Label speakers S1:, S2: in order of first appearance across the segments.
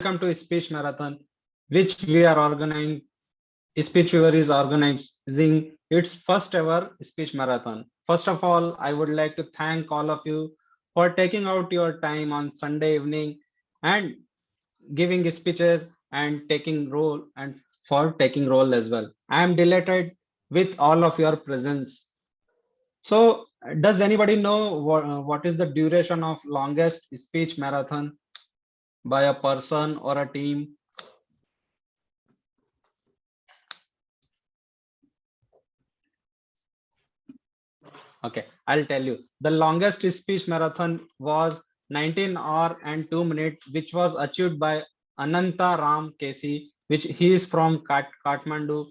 S1: welcome to Speech Marathon, which we are organizing. Speechweaver is organizing its first ever speech marathon. First of all, I would like to thank all of you for taking out your time on Sunday evening and giving speeches and taking role and for taking role as well. I am delighted with all of your presence. So, does anybody know what is the duration of longest speech marathon by a person or a team? Okay, I'll tell you. The longest speech marathon was 19 hours and 2 minutes, which was achieved by Ananta Ram Kesi, which he is from Kathmandu.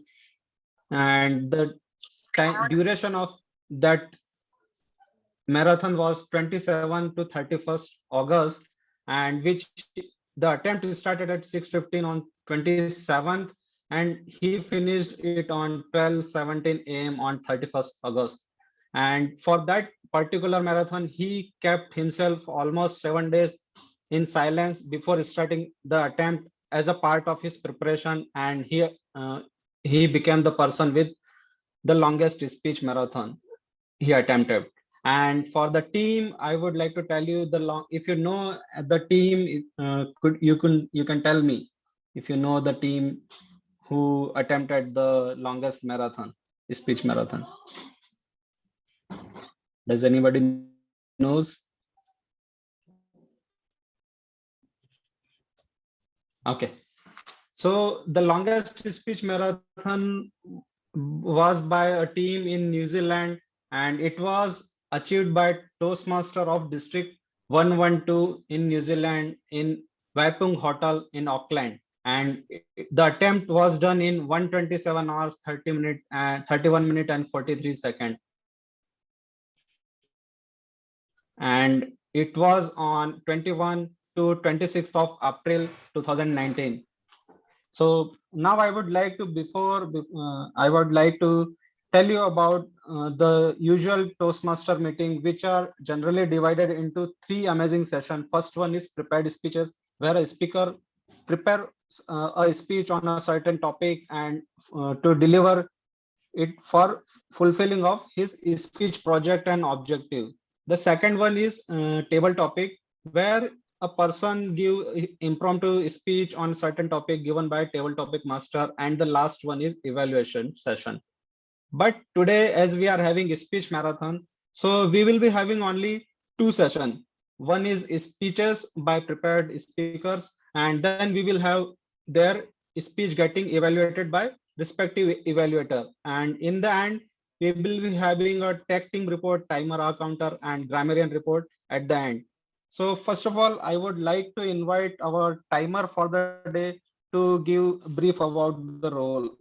S1: And the time duration of that marathon was 27 to 31st August, and which the attempt started at 6:15 on 27th, and he finished it on 12:17 a.m. on 31st August. And for that particular marathon, he kept himself almost 7 days in silence before starting the attempt as a part of his preparation, and he became the person with the longest speech marathon he attempted. And for the team, I would like to tell you if you know the team, you can tell me if you know the team who attempted the longest marathon, speech marathon. Does anybody knows? Okay. So the longest speech marathon was by a team in New Zealand, and it was achieved by Toastmaster of District 112 in New Zealand in Waipung Hotel in Auckland. And the attempt was done in 127 hours, 30 minutes, and 31 minutes and 43 seconds. And it was on 21 to 26th of April 2019. So now I would like to I would like to tell you about the usual Toastmaster meeting, which are generally divided into 3 amazing sessions. First one is prepared speeches, where a speaker prepares a speech on a certain topic and to deliver it for fulfilling of his speech project and objective. The second one is table topic, where a person give impromptu speech on certain topic given by table topic master, and the last one is evaluation session. But today, as we are having a speech marathon, so we will be having only 2 sessions. One is speeches by prepared speakers, and then we will have their speech getting evaluated by respective evaluator. And in the end, we will be having a tech team report, timer, hour counter, and grammarian report at the end. So first of all, I would like to invite our timer for the day to give brief about the role.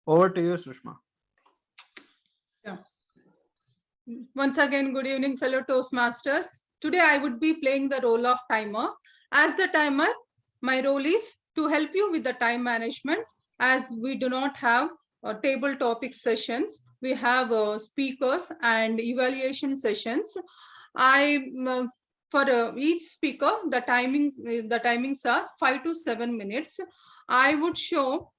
S1: Over to you, Sushma.
S2: Yeah. Once again, good evening, fellow Toastmasters. Today, I would be playing the role of timer. As the timer, my role is to help you with the time management, as we do not have table topic sessions. We have speakers and evaluation sessions. For each speaker, the timings are 5 to 7 minutes. I would show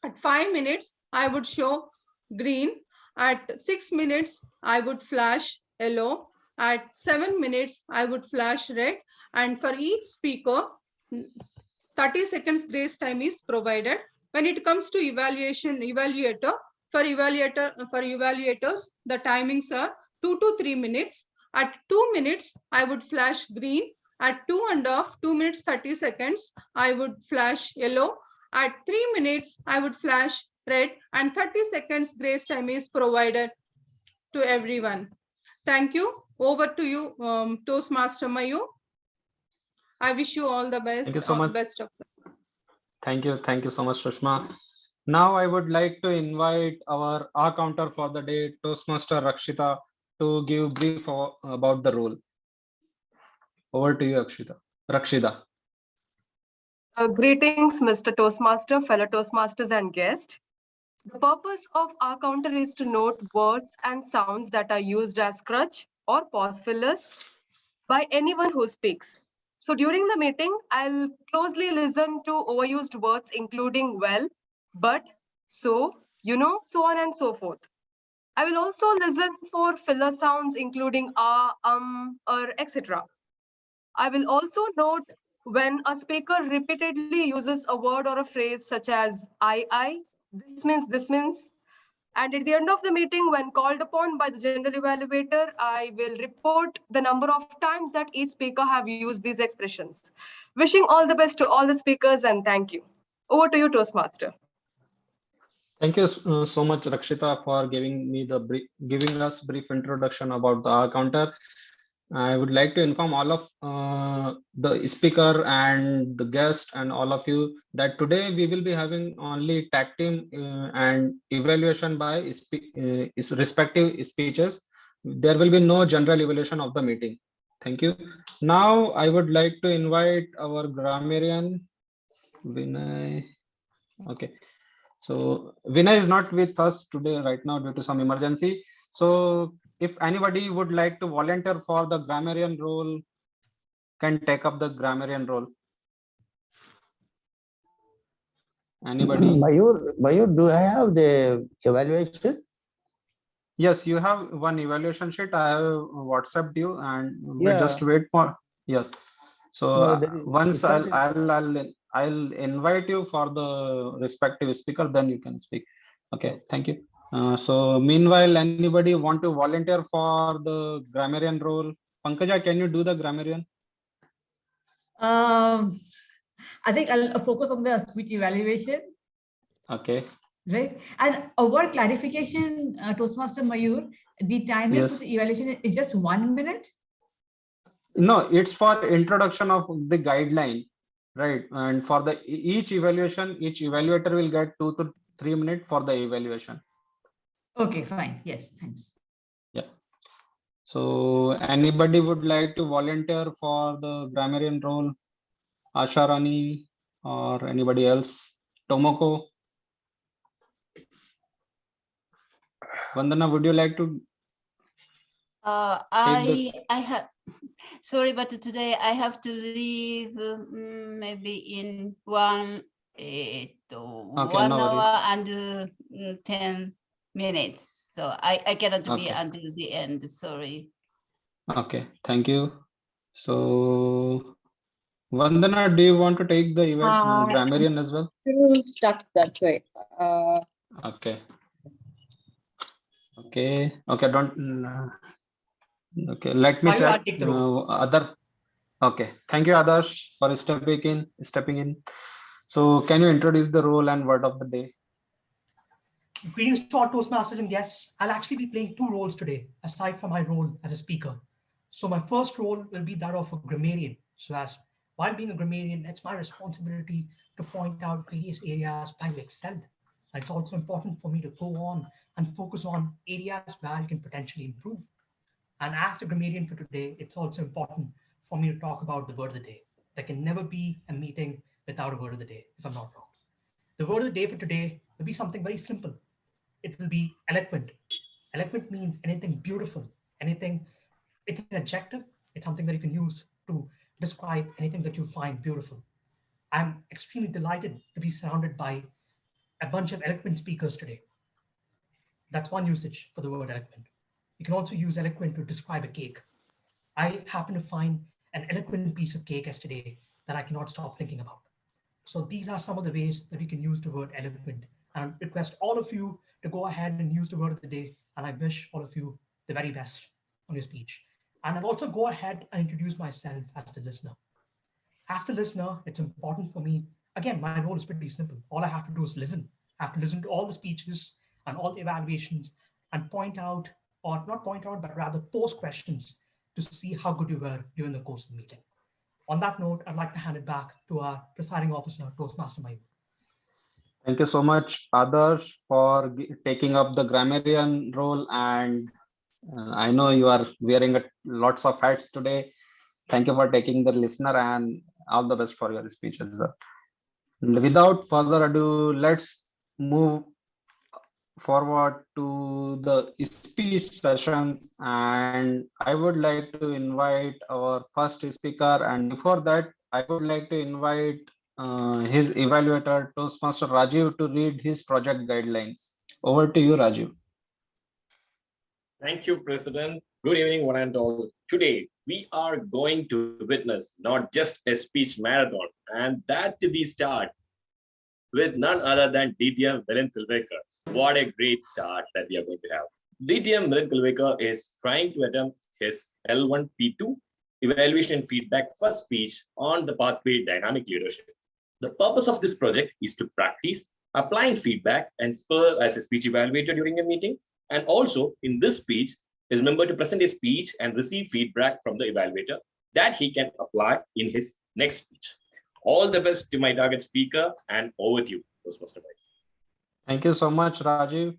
S2: at 5 minutes, I would show green. At 6 minutes, I would flash yellow. At 7 minutes, I would flash red. And for each speaker, 30 seconds grace time is provided. When it comes to evaluator, for evaluators, the timings are 2 to 3 minutes. At 2 minutes, I would flash green. At 2 minutes 30 seconds, I would flash yellow. At 3 minutes, I would flash red, and 30 seconds grace time is provided to everyone. Thank you. Over to you, Toastmaster Mayu. I wish you all the best.
S1: Thank you so much.
S2: Best of luck.
S1: Thank you so much, Sushma. Now I would like to invite our counter for the day, Toastmaster Rakshita, to give brief about the role. Over to you, Rakshita.
S3: Greetings, Mr. Toastmaster, fellow Toastmasters and guests. The purpose of our counter is to note words and sounds that are used as crutch or pause fillers by anyone who speaks. So during the meeting, I'll closely listen to overused words, including well, but, so, so on and so forth. I will also listen for filler sounds, including or etc. I will also note when a speaker repeatedly uses a word or a phrase such as I, this means. And at the end of the meeting, when called upon by the general evaluator, I will report the number of times that each speaker have used these expressions. Wishing all the best to all the speakers and thank you. Over to you, Toastmaster.
S1: Thank you so much, Rakshita, for giving me giving us brief introduction about the R counter. I would like to inform all of the speaker and the guest and all of you that today we will be having only tag team and evaluation by respective speeches. There will be no general evaluation of the meeting. Thank you. Now I would like to invite our grammarian, Vinay. Okay. So Vinay is not with us today right now due to some emergency. So if anybody would like to volunteer for the grammarian role, can take up the grammarian role. Anybody?
S4: Mayur, do I have the evaluation?
S1: Yes, you have one evaluation sheet. I have WhatsApped you and we
S4: Yeah.
S1: just wait for, yes. So
S4: No,
S1: once I'll invite you for the respective speaker, then you can speak. Okay, thank you. So meanwhile, anybody want to volunteer for the grammarian role? Pankaja, can you do the grammarian?
S5: I think I'll focus on the speech evaluation.
S1: Okay.
S5: Right. And a word clarification, Toastmaster Mayur, the timing for the evaluation is just 1 minute?
S1: No, it's for introduction of the guideline, right? And for the each evaluation, each evaluator will get 2 to 3 minutes for the evaluation.
S5: Okay, fine. Yes, thanks.
S1: Yeah. So anybody would like to volunteer for the grammarian role? Asha Rani or anybody else? Tomoko? Vandana, would you like to?
S6: I have, sorry, but today I have to leave maybe in 1 hour and 10 minutes. So I cannot be until the end, sorry.
S1: Okay, thank you. So Vandana, do you want to take the event grammarian as well?
S3: Stuck that way.
S1: Okay. Okay. Okay. Don't. Okay. Let me check. Other. Okay. Thank you, Adarsh, for stepping in. So, can you introduce the role and word of the day?
S7: Greetings to all Toastmasters and guests. I'll actually be playing 2 roles today, aside from my role as a speaker. So my first role will be that of a grammarian. So while being a grammarian, it's my responsibility to point out various areas where you excelled. It's also important for me to go on and focus on areas where you can potentially improve. And as the grammarian for today, it's also important for me to talk about the word of the day. There can never be a meeting without a word of the day, if I'm not wrong. The word of the day for today will be something very simple. It will be eloquent. Eloquent means anything beautiful, anything, it's an adjective, it's something that you can use to describe anything that you find beautiful. I'm extremely delighted to be surrounded by a bunch of eloquent speakers today. That's one usage for the word eloquent. You can also use eloquent to describe a cake. I happen to find an eloquent piece of cake yesterday that I cannot stop thinking about. So these are some of the ways that we can use the word eloquent. And I request all of you to go ahead and use the word of the day. And I wish all of you the very best on your speech. And I'll also go ahead and introduce myself as the listener. As the listener, it's important for me. Again, my role is pretty simple. All I have to do is listen. I have to listen to all the speeches and all the evaluations and point out, or not point out, but rather pose questions to see how good you were during the course of the meeting. On that note, I'd like to hand it back to our presiding officer, Toastmaster Mayur.
S1: Thank you so much, Adarsh, for taking up the grammarian role. And I know you are wearing lots of hats today. Thank you for taking the listener and all the best for your speech as well. Without further ado, let's move forward to the speech sessions, and I would like to invite our first speaker. And before that, I would like to invite his evaluator, Toastmaster Rajiv, to read his project guidelines. Over to you, Rajiv.
S8: Thank you, President. Good evening, one and all. Today, we are going to witness not just a speech marathon, and that we start with none other than DTM Milind Kulvekar. What a great start that we are going to have. DTM Milind Kulvekar is trying to attempt his L1P2 evaluation and feedback first speech on the pathway dynamic leadership. The purpose of this project is to practice applying feedback and spur as a speech evaluator during a meeting. And also in this speech, his member to present a speech and receive feedback from the evaluator that he can apply in his next speech. All the best to my target speaker, and over to you, Toastmaster.
S1: Thank you so much, Rajiv.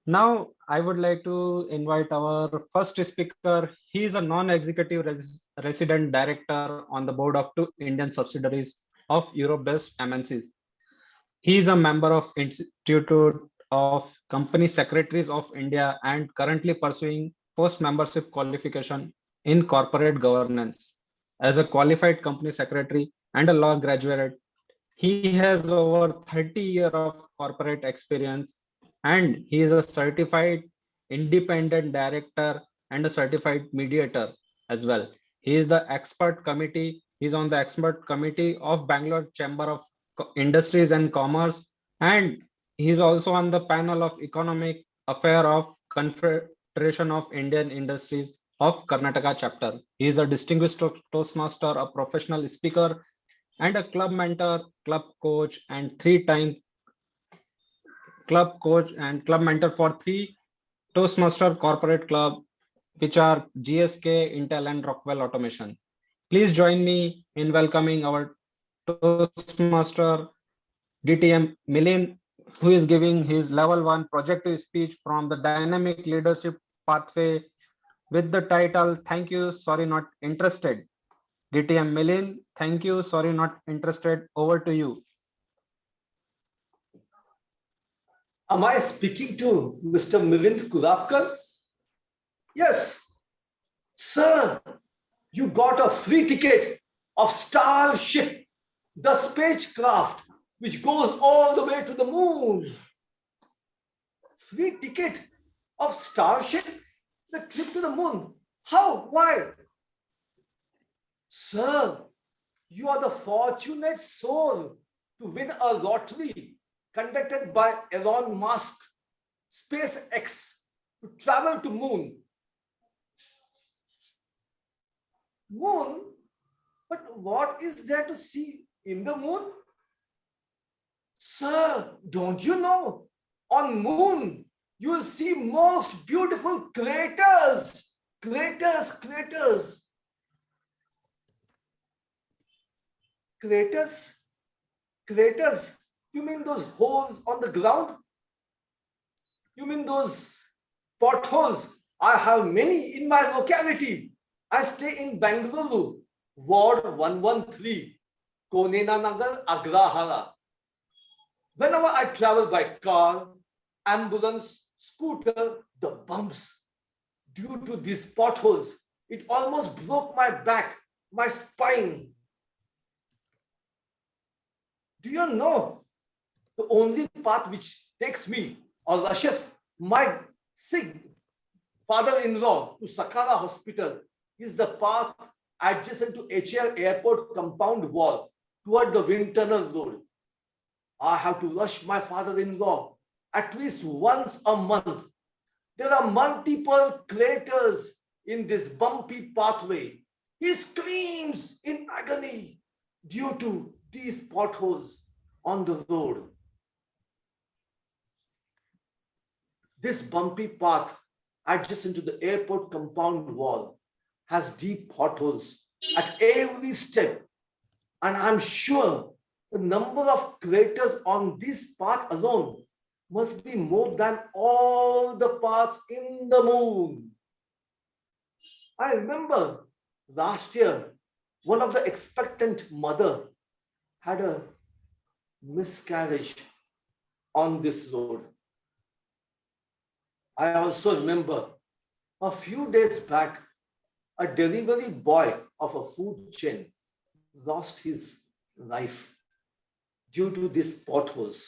S1: Now, I would like to invite our first speaker. He is a non-executive resident director on the board of 2 Indian subsidiaries of Europe-based MNCs. He is a member of Institute of Company Secretaries of India and currently pursuing post-membership qualification in corporate governance. As a qualified company secretary and a law graduate, he has over 30 years of corporate experience, and he is a certified independent director and a certified mediator as well. He is the expert committee. He's on the expert committee of Bangalore Chamber of Industries and Commerce, and he's also on the panel of Economic Affair of Confederation of Indian Industries of Karnataka chapter. He is a distinguished Toastmaster, a professional speaker, and a club mentor, club coach, and 3-time club coach and club mentor for 3 Toastmaster corporate club, which are GSK, Intel, and Rockwell Automation. Please join me in welcoming our Toastmaster DTM Milind, who is giving his level 1 project speech from the dynamic leadership pathway with the title, Thank You, Sorry Not Interested. DTM Milind, thank you, sorry not interested. Over to you.
S9: Am I speaking to Mr. Milind Kulvekar? Yes. Sir, you got a free ticket of Starship, the spacecraft which goes all the way to the moon. Free ticket of Starship, the trip to the moon. How? Why? Sir, you are the fortunate soul to win a lottery conducted by Elon Musk, SpaceX, to travel to moon. Moon? But what is there to see in the moon? Sir, don't you know? On moon, you will see most beautiful craters. Craters. Craters? You mean those holes on the ground? You mean those potholes? I have many in my locality. I stay in Bangalore, Ward 113, Konena Nagar, Agrahara. Whenever I travel by car, ambulance, scooter, the bumps, due to these potholes, it almost broke my back, my spine. Do you know the only path which takes me or rushes my sick father-in-law to Sakara Hospital is the path adjacent to HL Airport compound wall toward the wind tunnel road. I have to rush my father-in-law at least once a month. There are multiple craters in this bumpy pathway. He screams in agony due to these potholes on the road. This bumpy path adjacent to the airport compound wall has deep potholes at every step, and I'm sure the number of craters on this path alone must be more than all the paths in the moon. I remember last year, one of the expectant mother had a miscarriage on this road. I also remember a few days back, a delivery boy of a food chain lost his life due to these potholes.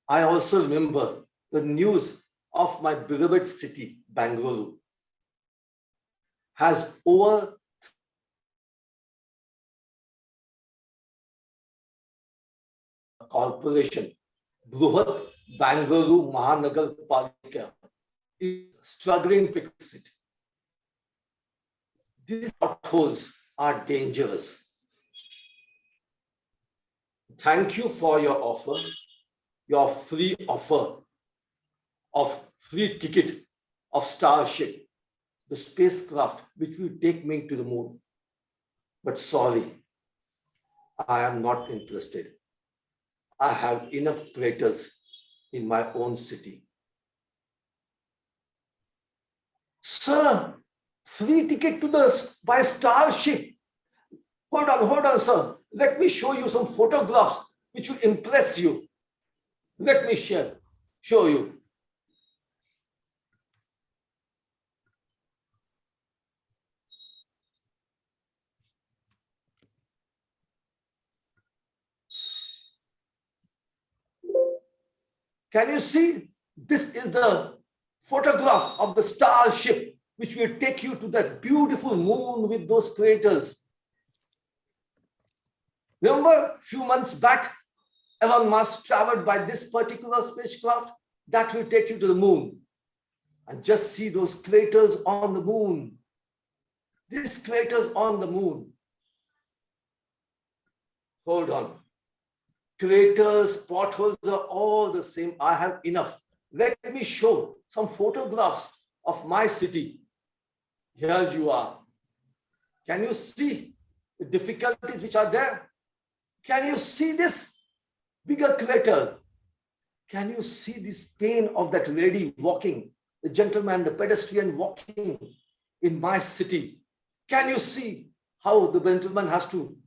S9: I also remember the news of my beloved city, Bangalore, has over corporation, Bruhat Bangalore Mahanagar Palika, is struggling to fix it. These potholes are dangerous. Thank you for your offer, your free offer of free ticket of Starship, the spacecraft which will take me to the moon. But sorry, I am not interested. I have enough craters in my own city. Sir, free ticket to by Starship. Hold on, sir. Let me show you some photographs which will impress you. Let me show you. Can you see? This is the photograph of the Starship, which will take you to that beautiful moon with those craters. Remember, a few months back, Elon Musk traveled by this particular spacecraft that will take you to the moon. And just see those craters on the moon. These craters on the moon. Hold on. Craters, potholes are all the same. I have enough. Let me show some photographs of my city. Here you are. Can you see the difficulties which are there? Can you see this bigger crater? Can you see this pain of that lady walking, the gentleman, the pedestrian walking in my city? Can you see how the gentleman has to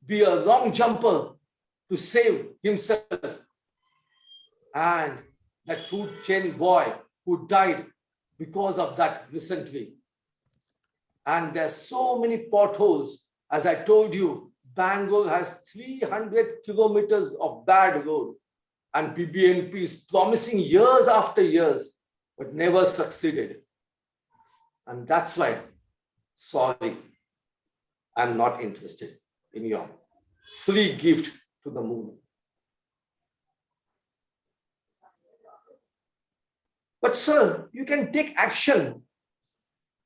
S9: be a long jumper to save himself? And that food chain boy who died because of that recently. And there's so many potholes. As I told you, Bangalore has 300 kilometers of bad road, and BBMP is promising years after years, but never succeeded. And that's why, sorry, I'm not interested in your free gift to the moon. But sir, you can take action.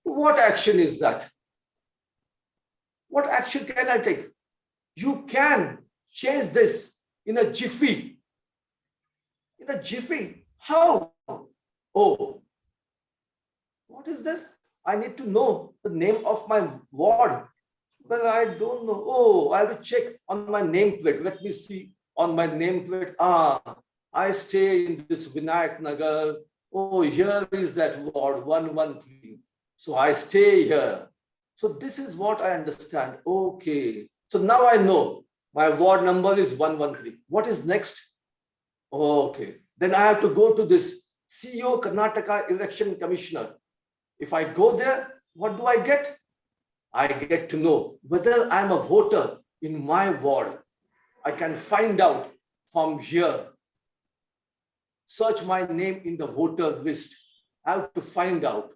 S9: What action is that? What action can I take? You can change this in a jiffy. In a jiffy. How? Oh, what is this? I need to know the name of my ward. Well, I don't know. Oh, I will check on my nameplate. Let me see on my nameplate. I stay in this Vinayak Nagar. Oh, here is that ward 113. So I stay here. So this is what I understand. Okay. So now I know my ward number is 113. What is next? Okay. Then I have to go to this CEO Karnataka Election Commissioner. If I go there, what do I get? I get to know whether I'm a voter in my ward. I can find out from here. Search my name in the voter list. I have to find out.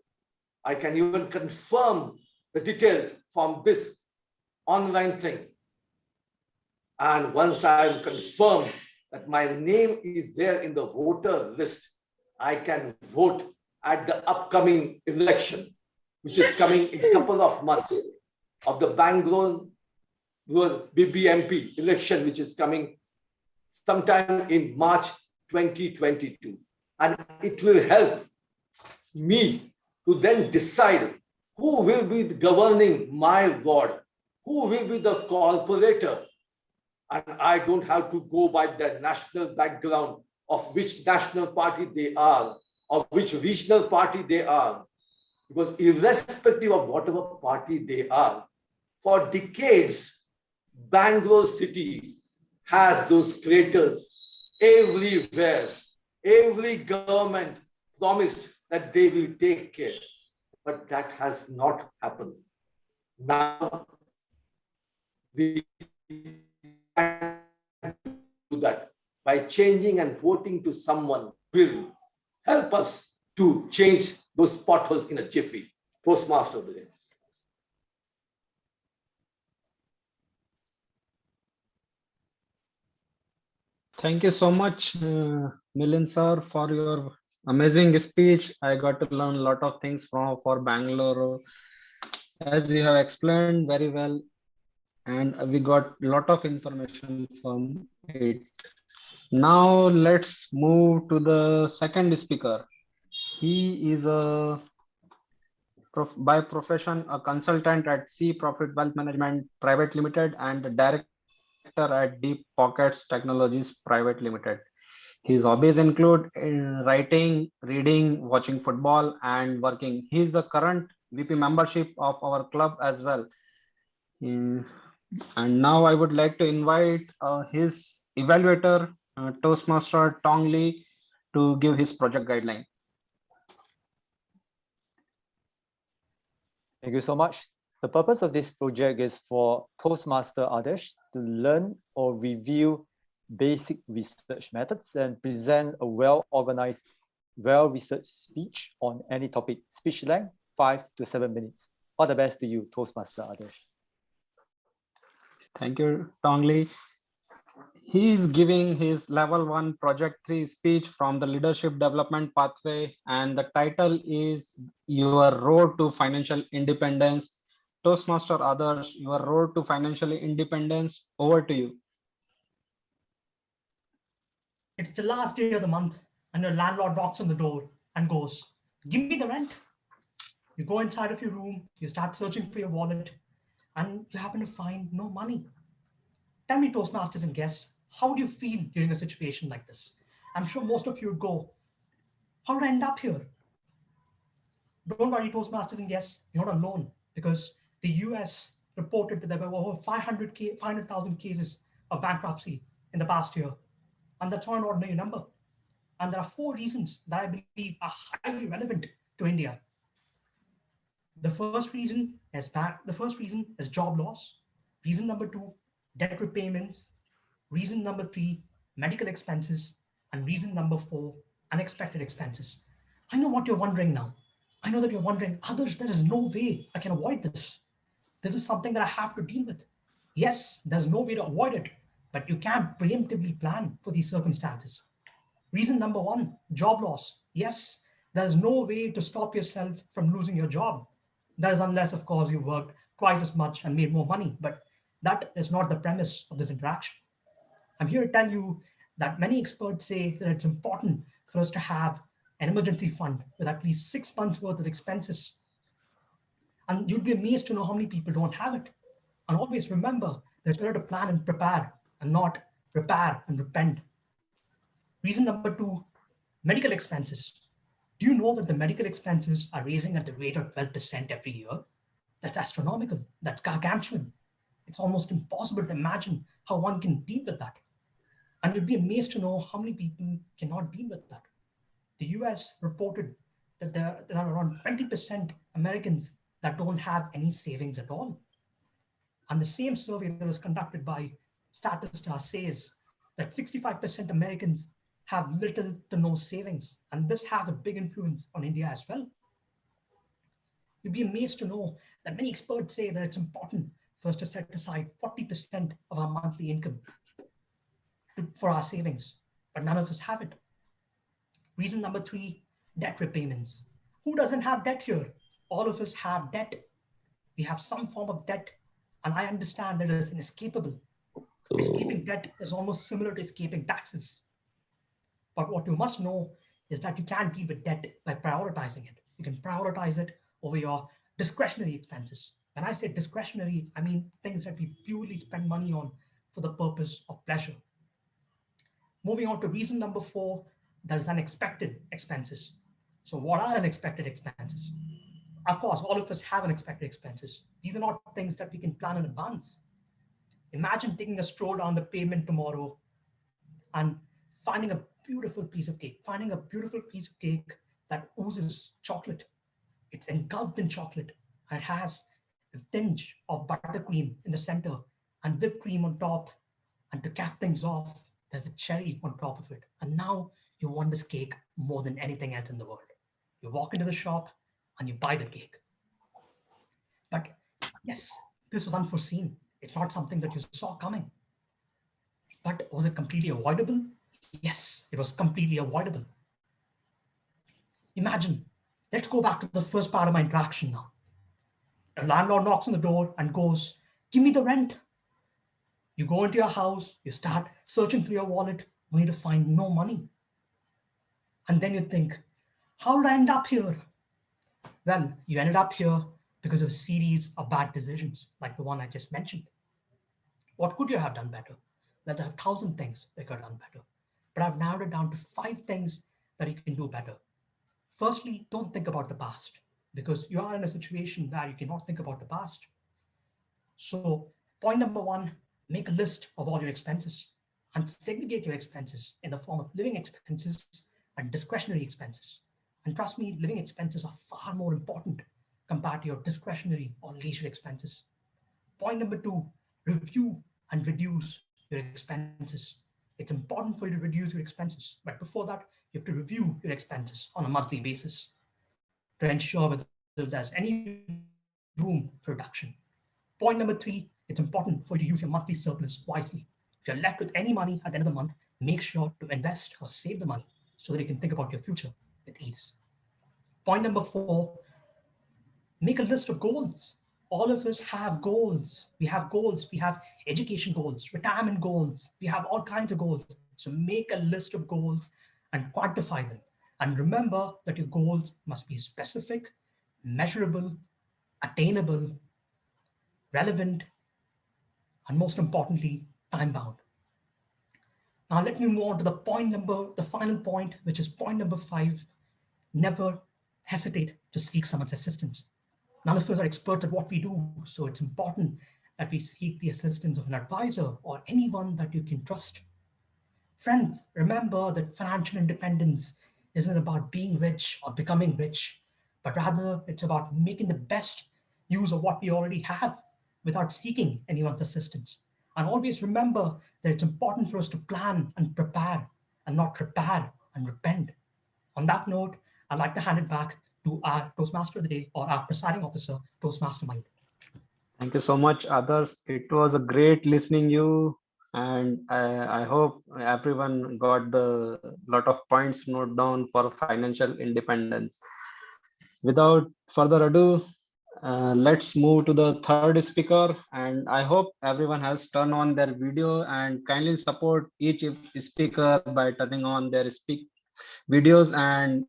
S9: I can even confirm the details from this online thing. And once I confirm that my name is there in the voter list, I can vote at the upcoming election, which is coming in a couple of months, of the Bangalore BBMP election, which is coming sometime in March 2022. And it will help me to then decide who will be governing my ward, who will be the corporator. And I don't have to go by the national background of which national party they are, of which regional party they are. Because irrespective of whatever party they are, for decades, Bangalore city has those craters everywhere. Every government promised that they will take care, but that has not happened. Now we can do that by changing and voting to someone who will help us to change those potholes in a jiffy. Toastmaster.
S1: Thank you so much, Milind sir, for your amazing speech. I got to learn a lot of things from for Bangalore, as you have explained very well, and we got a lot of information from it. Now let's move to the second speaker. He is by profession a consultant at C Profit Wealth Management Private Limited and the director at Deep Pockets Technologies Private Limited. His hobbies include writing, reading, watching football, and working. He is the current VP membership of our club as well. And now I would like to invite his evaluator, Toastmaster Tong Lee, to give his project guideline.
S10: Thank you so much. The purpose of this project is for Toastmaster others to learn or review basic research methods and present a well-organized, well-researched speech on any topic. Speech length, 5 to 7 minutes. All the best to you, Toastmaster others.
S1: Thank you, Tong Lee. He is giving his level 1 project 3 speech from the leadership development pathway, and the title is Your Road to Financial Independence. Toastmaster others, your road to financial independence. Over to you.
S7: It's the last day of the month and your landlord knocks on the door and goes, "Give me the rent." You go inside of your room, you start searching for your wallet, and you happen to find no money. Tell me, Toastmasters and guests, how would you feel during a situation like this? I'm sure most of you would go, "How did I end up here?" Don't worry, Toastmasters and guests, you're not alone, because the US reported that there were over 500,000 cases of bankruptcy in the past year. And that's not an ordinary number. And there are 4 reasons that I believe are highly relevant to India. The first reason is job loss. Reason number 2, debt repayments. Reason number 3, medical expenses. And reason number 4, unexpected expenses. I know what you're wondering now. I know that you're wondering, others, there is no way I can avoid this. This is something that I have to deal with. Yes, there's no way to avoid it, but you can't preemptively plan for these circumstances. Reason number 1, job loss. Yes, there's no way to stop yourself from losing your job. That is unless, of course, you worked twice as much and made more money, but that is not the premise of this interaction. I'm here to tell you that many experts say that it's important for us to have an emergency fund with at least 6 months worth of expenses. And you'd be amazed to know how many people don't have it. And always remember, there's better to plan and prepare and not repair and repent. Reason number 2, medical expenses. Do you know that the medical expenses are raising at the rate of 12% every year? That's astronomical. That's gargantuan. It's almost impossible to imagine how one can deal with that. And you'd be amazed to know how many people cannot deal with that. The US reported that there are around 20% Americans that don't have any savings at all. And the same survey that was conducted by Statista says that 65% Americans have little to no savings. And this has a big influence on India as well. You'd be amazed to know that many experts say that it's important for us to set aside 40% of our monthly income for our savings, but none of us have it. Reason number 3, debt repayments. Who doesn't have debt here? All of us have debt. We have some form of debt, and I understand that it is inescapable. Escaping debt is almost similar to escaping taxes. But what you must know is that you can't deal with debt by prioritizing it. You can prioritize it over your discretionary expenses. When I say discretionary, I mean things that we purely spend money on for the purpose of pleasure. Moving on to reason number 4, that is unexpected expenses. So what are unexpected expenses? Of course, all of us have unexpected expenses. These are not things that we can plan in advance. Imagine taking a stroll down the pavement tomorrow and finding a beautiful piece of cake, finding a beautiful piece of cake that oozes chocolate. It's engulfed in chocolate. It has a tinge of buttercream in the center and whipped cream on top. And to cap things off, there's a cherry on top of it. And now you want this cake more than anything else in the world. You walk into the shop and you buy the cake. But yes, this was unforeseen. It's not something that you saw coming. But was it completely avoidable? Yes, it was completely avoidable. Imagine, let's go back to the first part of my interaction now. A landlord knocks on the door and goes, "Give me the rent." You go into your house, you start searching through your wallet, only to find no money. And then you think, how did I end up here? Well, you ended up here because of a series of bad decisions, like the one I just mentioned. What could you have done better? Well, there are 1,000 things that could have done better, but I've narrowed it down to 5 things that you can do better. Firstly, don't think about the past, because you are in a situation where you cannot think about the past. So point number 1, make a list of all your expenses and segregate your expenses in the form of living expenses and discretionary expenses. And trust me, living expenses are far more important compared to your discretionary or leisure expenses. Point number 2, review and reduce your expenses. It's important for you to reduce your expenses, but before that, you have to review your expenses on a monthly basis to ensure whether there's any room for reduction. Point number 3, it's important for you to use your monthly surplus wisely. If you're left with any money at the end of the month, make sure to invest or save the money so that you can think about your future with ease. Point number 4, make a list of goals. All of us have goals. We have goals. We have education goals, retirement goals. We have all kinds of goals. So make a list of goals and quantify them. And remember that your goals must be specific, measurable, attainable, relevant, and most importantly, time-bound. Now let me move on to the final point, which is point number 5. Never hesitate to seek someone's assistance. None of us are experts at what we do, so it's important that we seek the assistance of an advisor or anyone that you can trust. Friends, remember that financial independence isn't about being rich or becoming rich, but rather it's about making the best use of what we already have without seeking anyone's assistance. And always remember that it's important for us to plan and prepare and not prepare and repent. On that note, I'd like to hand it back to our Toastmaster of the day, or our presiding officer, Toastmastermind.
S1: Thank you so much, others. It was a great listening you, and I hope everyone got the lot of points note down for financial independence. Without further ado, let's move to the third speaker, and I hope everyone has turned on their video, and kindly support each speaker by turning on their videos and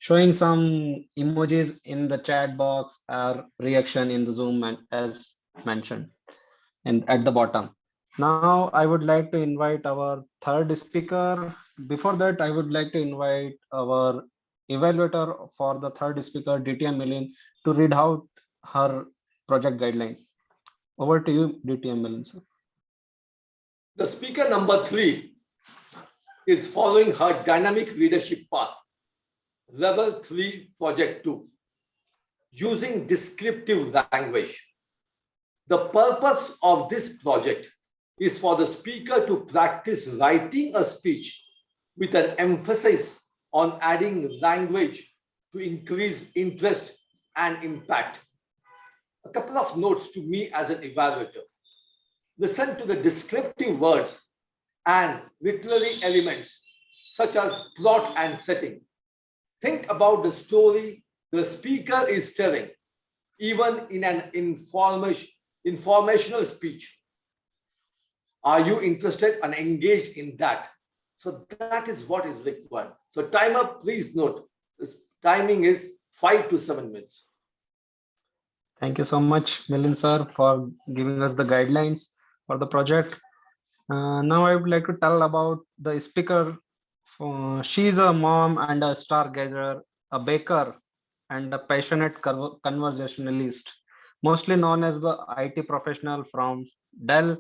S1: showing some emojis in the chat box or reaction in the Zoom, and as mentioned and at the bottom. Now I would like to invite our third speaker. Before that, I would like to invite our evaluator for the third speaker, DTM Milin, to read out her project guideline. Over to you, DTM Milin, sir.
S9: The speaker number 3 is following her dynamic leadership path. Level 3, Project 2, using descriptive language. The purpose of this project is for the speaker to practice writing a speech with an emphasis on adding language to increase interest and impact. A couple of notes to me as an evaluator. Listen to the descriptive words and literary elements such as plot and setting. Think about the story the speaker is telling, even in an informational speech. Are you interested and engaged in that? So that is what is required. So timer, please note, this timing is 5 to 7 minutes.
S1: Thank you so much, Milin sir, for giving us the guidelines for the project. Now I would like to tell about the speaker. She's a mom and a stargazer, a baker, and a passionate conversationalist, mostly known as the IT professional from Dell,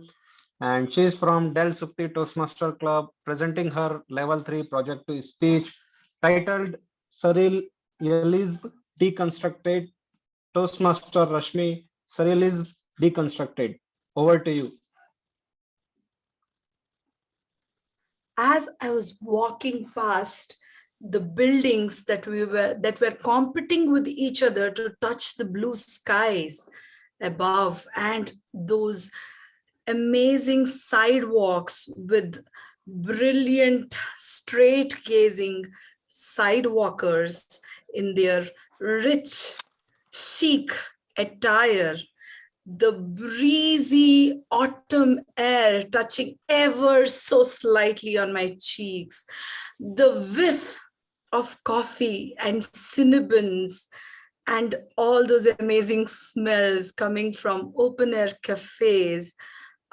S1: and she is from Del Supti Toastmaster Club, presenting her level 3 project to speech titled Surrealism Deconstructed. Toastmaster Rashmi, Surrealism Deconstructed. Over to you.
S11: As I was walking past the buildings that were competing with each other to touch the blue skies above, and those amazing sidewalks with brilliant straight gazing sidewalkers in their rich chic attire, the breezy autumn air touching ever so slightly on my cheeks, the whiff of coffee and cinnamons, and all those amazing smells coming from open air cafes,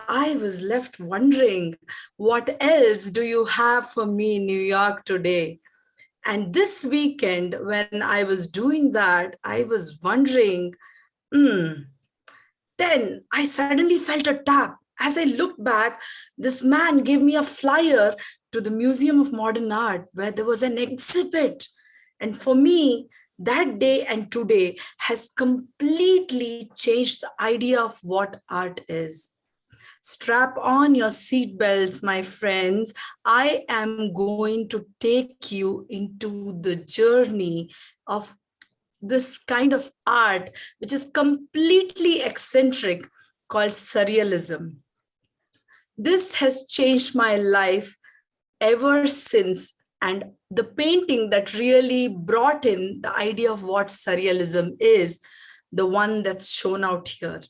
S11: I was left wondering, what else do you have for me in New York today? And this weekend, when I was doing that, I was wondering, then I suddenly felt a tap. As I looked back, this man gave me a flyer to the Museum of Modern Art where there was an exhibit. And for me, that day and today has completely changed the idea of what art is. Strap on your seatbelts, my friends. I am going to take you into the journey of this kind of art, which is completely eccentric, called surrealism. This has changed my life ever since. And the painting that really brought in the idea of what surrealism is, the one that's shown out here.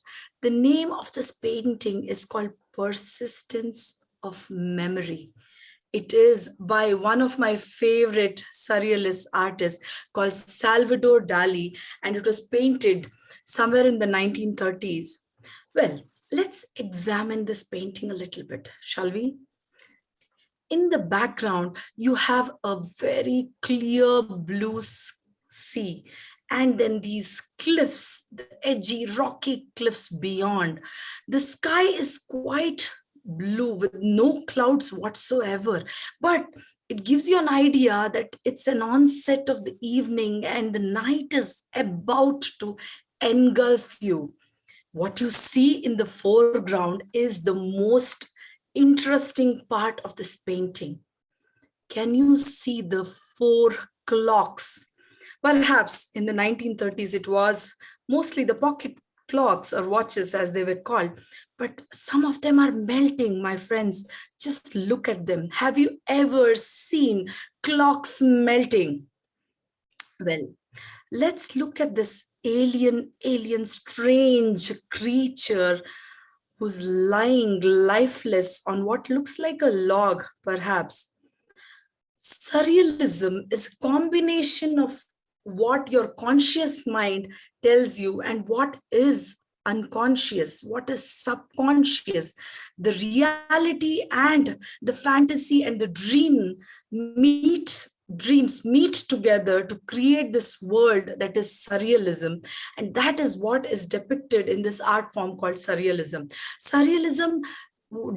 S11: The name of this painting is called Persistence of Memory. It is by one of my favorite surrealist artists called Salvador Dali, and it was painted somewhere in the 1930s. Well, let's examine this painting a little bit, shall we? In the background, you have a very clear blue sea, and then these cliffs, the edgy, rocky cliffs beyond. The sky is quite blue with no clouds whatsoever, but it gives you an idea that it's an onset of the evening and the night is about to engulf you. What you see in the foreground is the most interesting part of this painting. Can you see the 4 clocks? Perhaps in the 1930s, it was mostly the pocket clocks or watches as they were called, but some of them are melting, my friends. Just look at them. Have you ever seen clocks melting? Well, let's look at this alien, strange creature who's lying lifeless on what looks like a log, perhaps. Surrealism is a combination of what your conscious mind tells you and what is unconscious, what is subconscious. The reality and the fantasy and the dreams meet together to create this world that is surrealism. And that is what is depicted in this art form called surrealism. Surrealism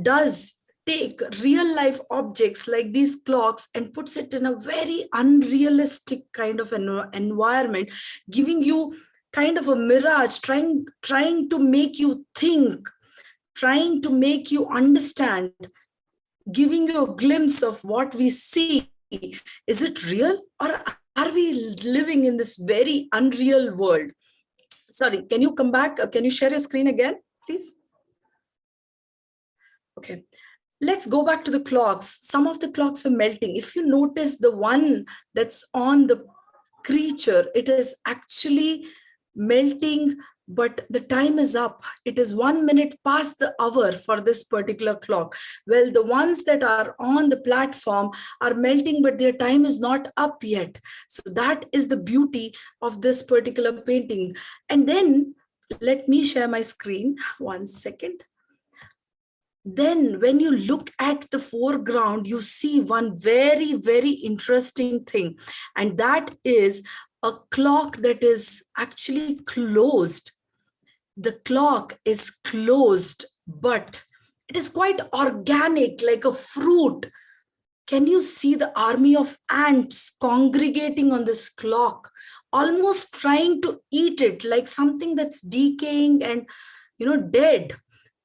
S11: does take real life objects like these clocks and puts it in a very unrealistic kind of an environment, giving you kind of a mirage, trying to make you think, trying to make you understand, giving you a glimpse of what we see. Is it real, or are we living in this very unreal world? Sorry, can you come back? Can you share your screen again, please? Okay. Let's go back to the clocks. Some of the clocks are melting. If you notice the one that's on the creature, it is actually melting, but the time is up. It is 1 minute past the hour for this particular clock. Well, the ones that are on the platform are melting, but their time is not up yet. So that is the beauty of this particular painting. And then let me share my screen. 1 second. Then when you look at the foreground, you see one very, very interesting thing. And that is a clock that is actually closed. The clock is closed, but It is quite organic, like a fruit. Can you see the army of ants congregating on this clock, almost trying to eat it like something that's decaying and, dead?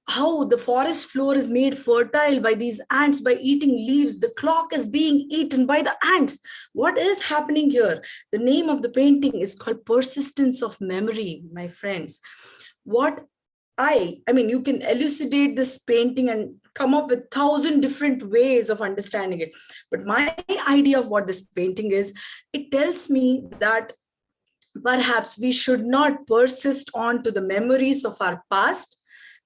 S11: How the forest floor is made fertile by these ants by eating leaves. The clock is being eaten by the ants. What is happening here? The name of the painting is called Persistence of Memory, my friends. What I mean, you can elucidate this painting and come up with 1,000 different ways of understanding it. But my idea of what this painting is, it tells me that perhaps we should not persist on to the memories of our past.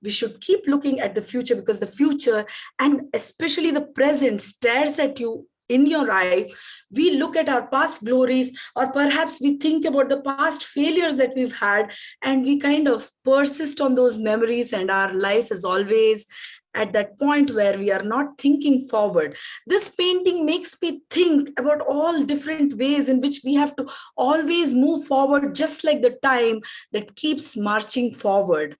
S11: We should keep looking at the future, because the future and especially the present stares at you in your eye. We look at our past glories, or perhaps we think about the past failures that we've had, and we kind of persist on those memories, and our life is always at that point where we are not thinking forward. This painting makes me think about all different ways in which we have to always move forward, just like the time that keeps marching forward.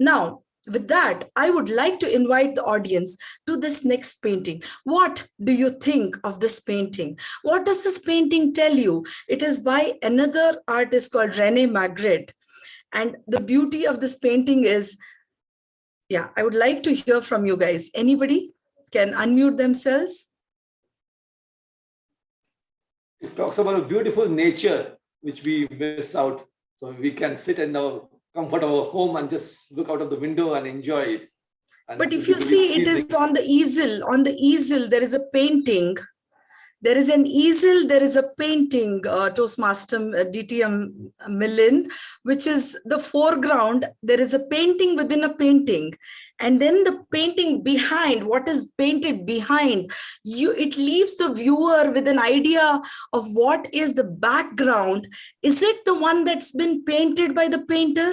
S11: Now, with that, I would like to invite the audience to this next painting. What do you think of this painting? What does this painting tell you? It is by another artist called Rene Magritte. And the beauty of this painting is, I would like to hear from you guys. Anybody can unmute themselves?
S9: It talks about a beautiful nature, which we miss out. So we can sit in our comfort of our home and just look out of the window and enjoy it. And
S11: but if you see, it is on the easel. On the easel, there is a painting. There is an easel, there is a painting, Toastmaster DTM Millen, which is the foreground. There is a painting within a painting. And then the painting behind, what is painted behind, it leaves the viewer with an idea of what is the background. Is it the one that's been painted by the painter?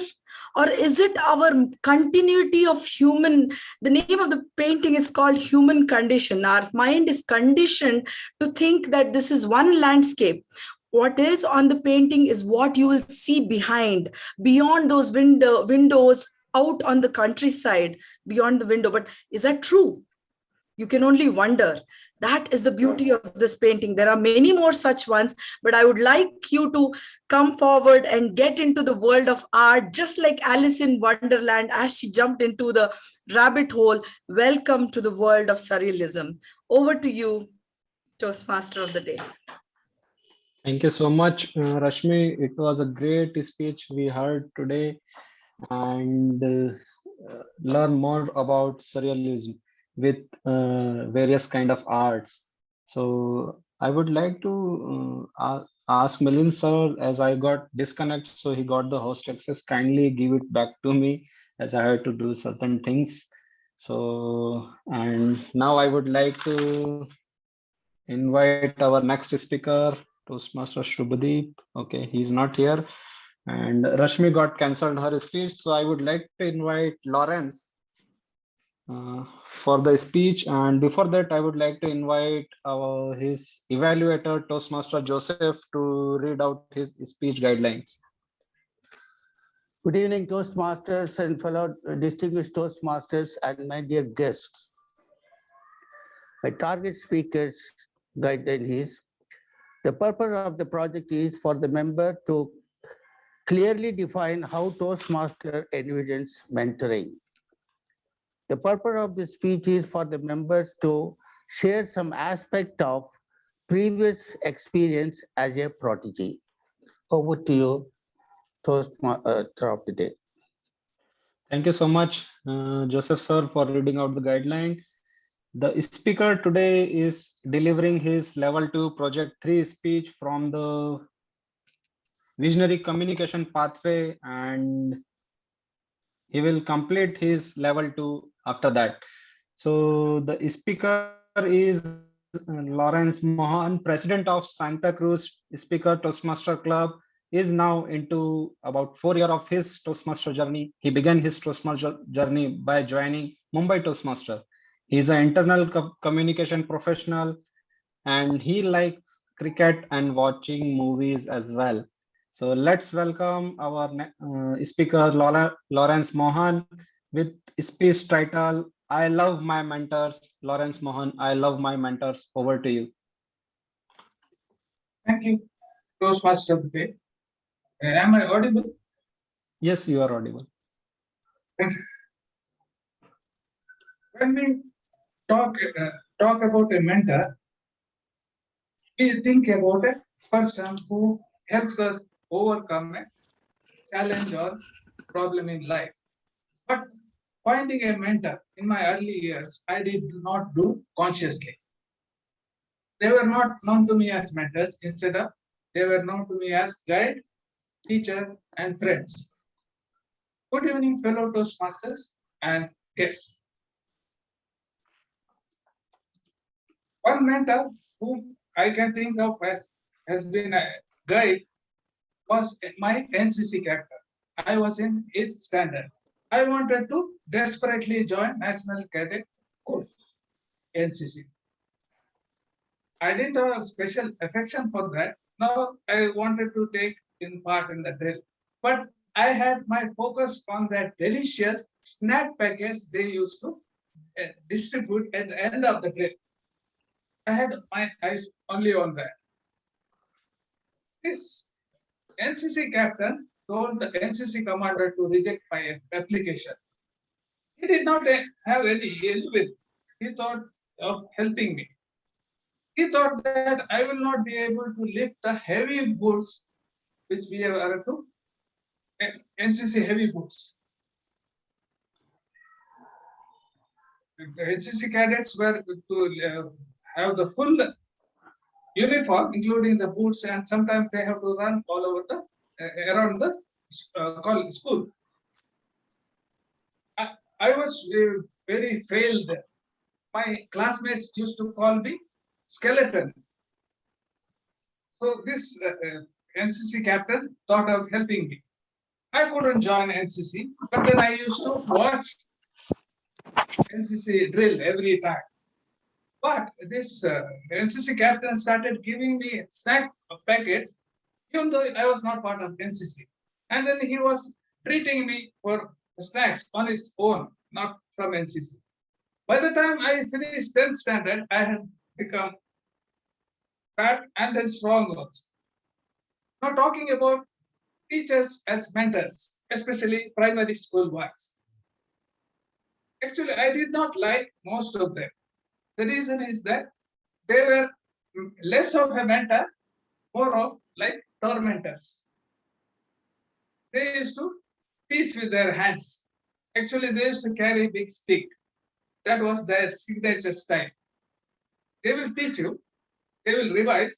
S11: Or is it our continuity of human? The name of the painting is called Human Condition. Our mind is conditioned to think that this is one landscape. What is on the painting is what you will see behind, beyond those windows, out on the countryside, beyond the window. But is that true? You can only wonder. That is the beauty of this painting. There are many more such ones, but I would like you to come forward and get into the world of art, just like Alice in Wonderland, as she jumped into the rabbit hole. Welcome to the world of surrealism. Over to you, Toastmaster of the day.
S1: Thank you so much, Rashmi. It was a great speech we heard today, and learn more about surrealism with various kind of arts. So I would like to ask Milind sir, as I got disconnected, so he got the host access, kindly give it back to me, as I had to do certain things. So, and now I would like to invite our next speaker, Toastmaster Shubhadeep. Okay, he's not here. And Rashmi got cancelled her speech, so I would like to invite Lawrence for the speech. And before that, I would like to invite his evaluator, Toastmaster Joseph, to read out his speech guidelines.
S4: Good evening, Toastmasters and fellow distinguished Toastmasters and my dear guests. My target speaker's guideline is, the purpose of the project is for the member to clearly define how Toastmaster envisions mentoring. The purpose of this speech is for the members to share some aspect of previous experience as a prodigy. Over to you, Toastmaster of the day.
S1: Thank you so much, Joseph sir, for reading out the guideline. The speaker today is delivering his level 2 project 3 speech from the visionary communication pathway, and he will complete his level 2 after that. So the speaker is Lawrence Mohan, president of Santa Cruz Speaker Toastmaster Club, is now into about 4 years of his Toastmaster journey. He began his Toastmaster journey by joining Mumbai Toastmaster. He is an internal communication professional, and he likes cricket and watching movies as well. So let's welcome our speaker, Lawrence Mohan, with speech title, I love my mentors, Lawrence Mohan. I love my mentors. Over to you.
S12: Thank you, Toastmaster of the day. Am I audible?
S1: Yes, you are audible.
S12: When we talk about a mentor, we think about a person who helps us overcome a challenge or problem in life. But finding a mentor in my early years, I did not do consciously. They were not known to me as mentors. Instead of, they were known to me as guide, teacher, and friends. Good evening, fellow Toastmasters and guests. One mentor whom I can think of as has been a guide was my NCC captain. I was in 8th standard. I wanted to desperately join National Cadet Course, NCC. I didn't have a special affection for that. Now I wanted to take in part in the drill. But I had my focus on that delicious snack packets they used to distribute at the end of the drill. I had my eyes only on that. This NCC captain told the NCC commander to reject my application. He did not have any ill will. He thought of helping me. He thought that I will not be able to lift the heavy boots which we are to NCC heavy boots. The NCC cadets were to have the full uniform, including the boots, and sometimes they have to run all over the around the school. I was very failed. My classmates used to call me skeleton. So this NCC captain thought of helping me. I couldn't join NCC, but then I used to watch NCC drill every time. But this NCC captain started giving me snack packets, even though I was not part of NCC. And then he was treating me for snacks on his own, not from NCC. By the time I finished 10th standard, I had become fat and then strong also. Now talking about teachers as mentors, especially primary school ones. Actually, I did not like most of them. The reason is that they were less of a mentor, more of like tormentors. They used to teach with their hands. Actually, they used to carry a big stick. That was their signature style. They will teach you, they will revise,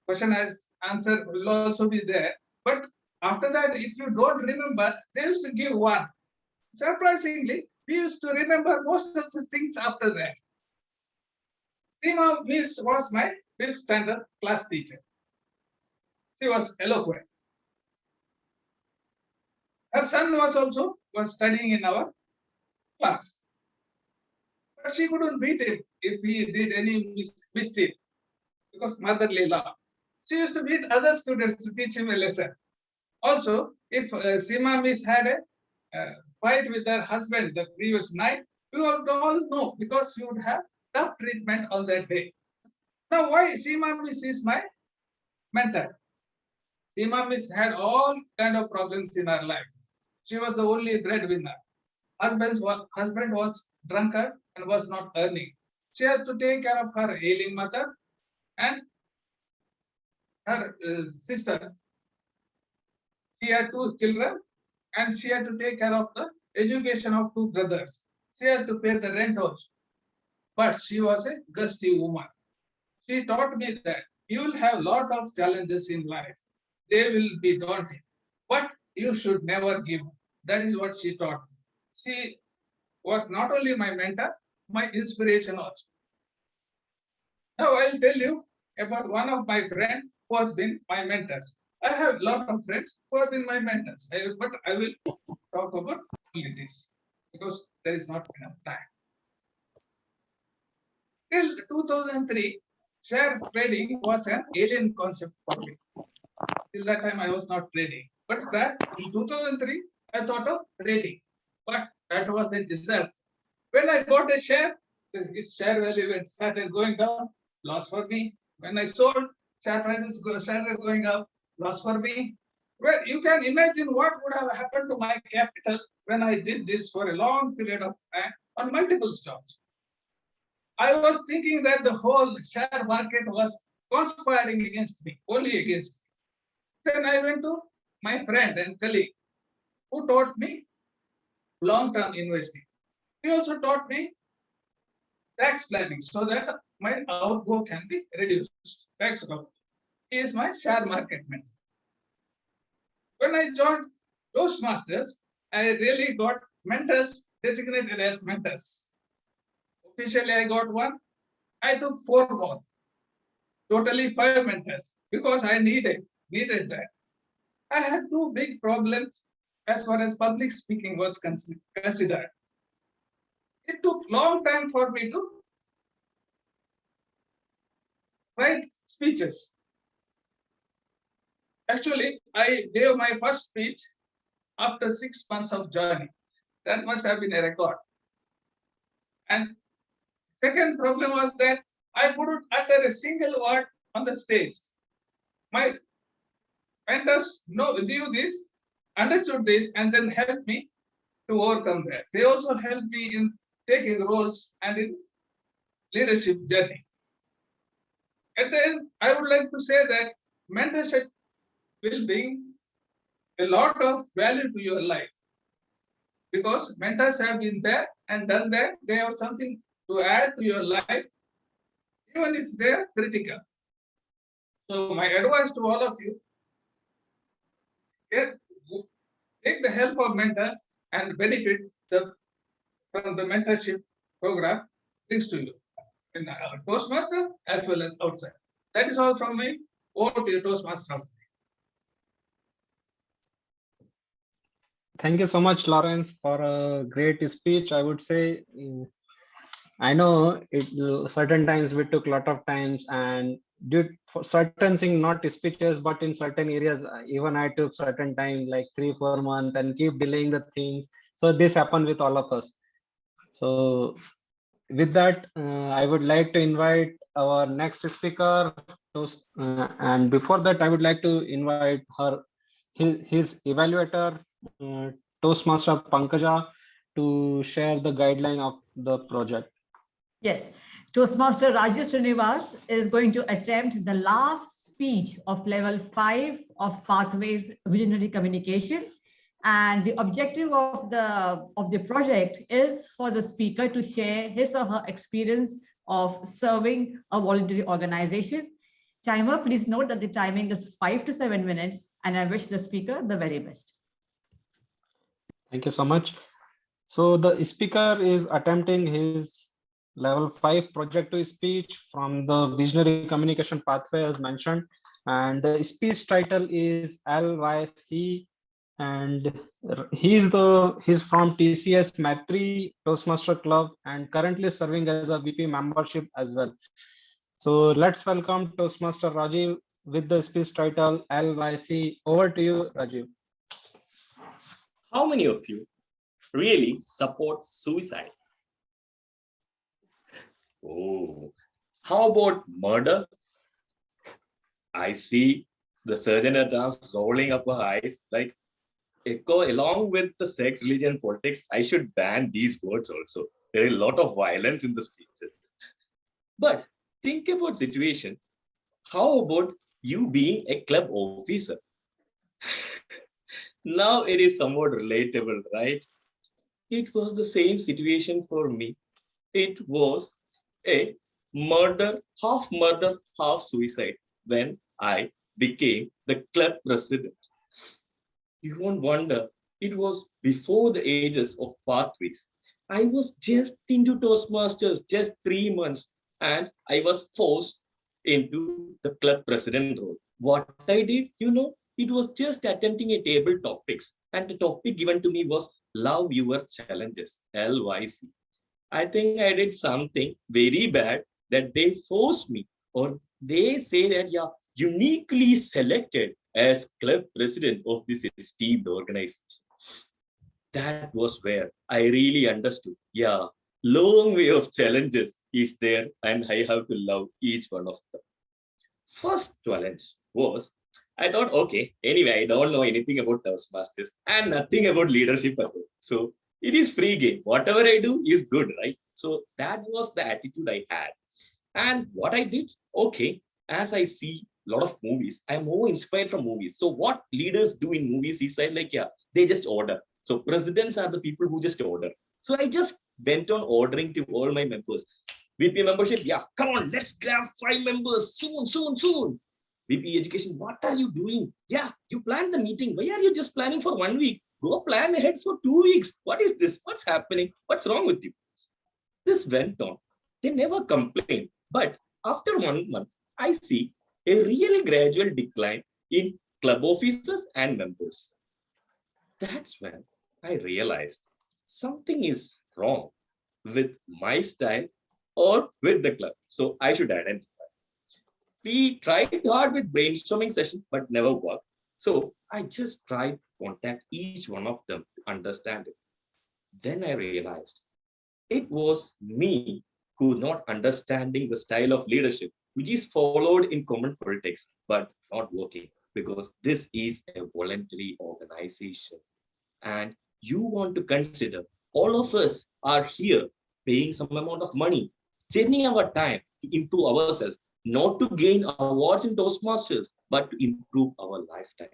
S12: question as answer will also be there. But after that, if you don't remember, they used to give one. Surprisingly, we used to remember most of the things after that. Seema Miss was my 5th standard class teacher. She was eloquent. Her son was studying in our class. But she couldn't beat him if he did any mischief because motherly love. She used to beat other students to teach him a lesson. Also, if Seema Miss had a fight with her husband the previous night, we would all know because she would have tough treatment on that day. Now, why Seema Miss is my mentor? Seema Miss had all kind of problems in her life. She was the only breadwinner. Husband was drunkard and was not earning. She has to take care of her ailing mother and her sister. She had 2 children and she had to take care of the education of 2 brothers. She had to pay the rent also. But she was a gusty woman. She taught me that you will have a lot of challenges in life. They will be daunting, but you should never give up. That is what she taught me. She was not only my mentor, my inspiration also. Now I'll tell you about one of my friends who has been my mentors. I have a lot of friends who have been my mentors, but I will talk about only this because there is not enough time. Till 2003, share trading was an alien concept for me. Till that time, I was not trading. But that in 2003, I thought of trading. But that was a disaster. When I bought a share, its share value started going down, loss for me. When I sold, share prices started going up, loss for me. Well, you can imagine what would have happened to my capital when I did this for a long period of time on multiple stocks. I was thinking that the whole share market was conspiring against me, only against me. Then I went to my friend and colleague who taught me long-term investing. He also taught me tax planning so that my outgo can be reduced. Tax outgo. He is my share market mentor. When I joined Toastmasters, I really got mentors designated as mentors. Officially, I got one. I took 4 more. Totally 5 mentors because I needed that. I had 2 big problems as far as public speaking was considered. It took long time for me to write speeches. Actually, I gave my first speech after 6 months of journey. That must have been a record. And second problem was that I couldn't utter a single word on the stage. My mentors knew this, understood this, and then helped me to overcome that. They also helped me in taking roles and in leadership journey. At the end, I would like to say that mentorship will bring a lot of value to your life because mentors have been there and done that. They have something to add to your life, even if they're critical. So my advice to all of you, take the help of mentors and benefit from the mentorship program brings to you in Toastmaster as well as outside. That is all from me. Over to you, Toastmaster.
S1: Thank you so much, Lawrence, for a great speech. I would say, I know certain times we took a lot of times and did for certain things, not speeches, but in certain areas, even I took certain time, like 3-4 months, and keep delaying the things. So this happened with all of us. So with that, I would like to invite our next speaker. And before that, I would like to invite his evaluator, Toastmaster Pankaja, to share the guideline of the project.
S5: Yes, Toastmaster Rajesh Srinivas is going to attempt the last speech of level 5 of Pathways Visionary Communication. And the objective of the project is for the speaker to share his or her experience of serving a voluntary organization. Timer, please note that the timing is 5 to 7 minutes, and I wish the speaker the very best.
S1: Thank you so much. So the speaker is attempting his level 5 project to speech from the visionary communication pathway as mentioned. And the speech title is LYC. And he's from TCS Matri Toastmaster Club and currently serving as a VP membership as well. So let's welcome Toastmaster Rajiv with the speech title LYC. Over to you, Rajiv.
S8: How many of you really support suicide? Oh, how about murder? I see the surgeon at arms rolling up her eyes like, echo along with the sex, religion, politics, I should ban these words also. There is a lot of violence in the speeches. But think about situation. How about you being a club officer? Now it is somewhat relatable, right? It was the same situation for me. It was a murder, half suicide when I became the club president. You won't wonder, it was before the ages of pathways. I was just into Toastmasters, just 3 months, and I was forced into the club president role. What I did, it was just attempting a table topics, and the topic given to me was Love Your Challenges, LYC. I think I did something very bad that they forced me, or they say that, yeah, uniquely selected as club president of this esteemed organization. That was where I really understood, yeah, long way of challenges is there, and I have to love each one of them. First challenge was, I thought, okay, anyway, I don't know anything about Toastmasters and nothing about leadership at all. So it is free game. Whatever I do is good, right? So that was the attitude I had. And what I did, okay, as I see a lot of movies, I'm more inspired from movies. So what leaders do in movies is like, yeah, they just order. So presidents are the people who just order. So I just went on ordering to all my members. VP membership, yeah, come on, let's grab 5 members soon, soon, soon. VP education, what are you doing? Yeah, you planned the meeting. Why are you just planning for 1 week? Go plan ahead for 2 weeks. What is this? What's happening? What's wrong with you? This went on. They never complained. But after 1 month, I see a real gradual decline in club officers and members. That's when I realized something is wrong with my style or with the club. So I should identify. We tried hard with brainstorming session, but never worked. So I just tried to contact each one of them to understand it. Then I realized it was me who not understanding the style of leadership, which is followed in common politics, but not working, because this is a voluntary organization. And you want to consider all of us are here paying some amount of money, spending our time to improve ourselves, not to gain awards in Toastmasters, but to improve our lifetime.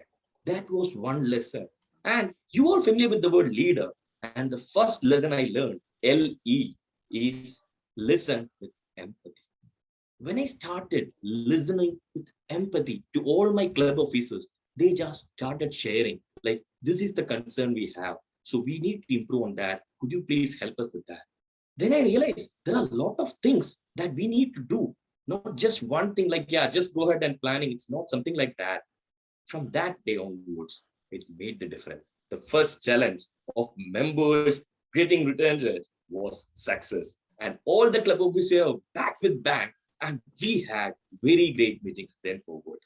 S8: That was one lesson. And you are familiar with the word leader. And the first lesson I learned, LE, is listen with empathy. When I started listening with empathy to all my club officers, they just started sharing, like, this is the concern we have. So we need to improve on that. Could you please help us with that? Then I realized there are a lot of things that we need to do. Not just one thing like, yeah, just go ahead and planning. It's not something like that. From that day onwards, it made the difference. The first challenge of members getting returned was success. And all the club officers were back with bang. And we had very great meetings then forward.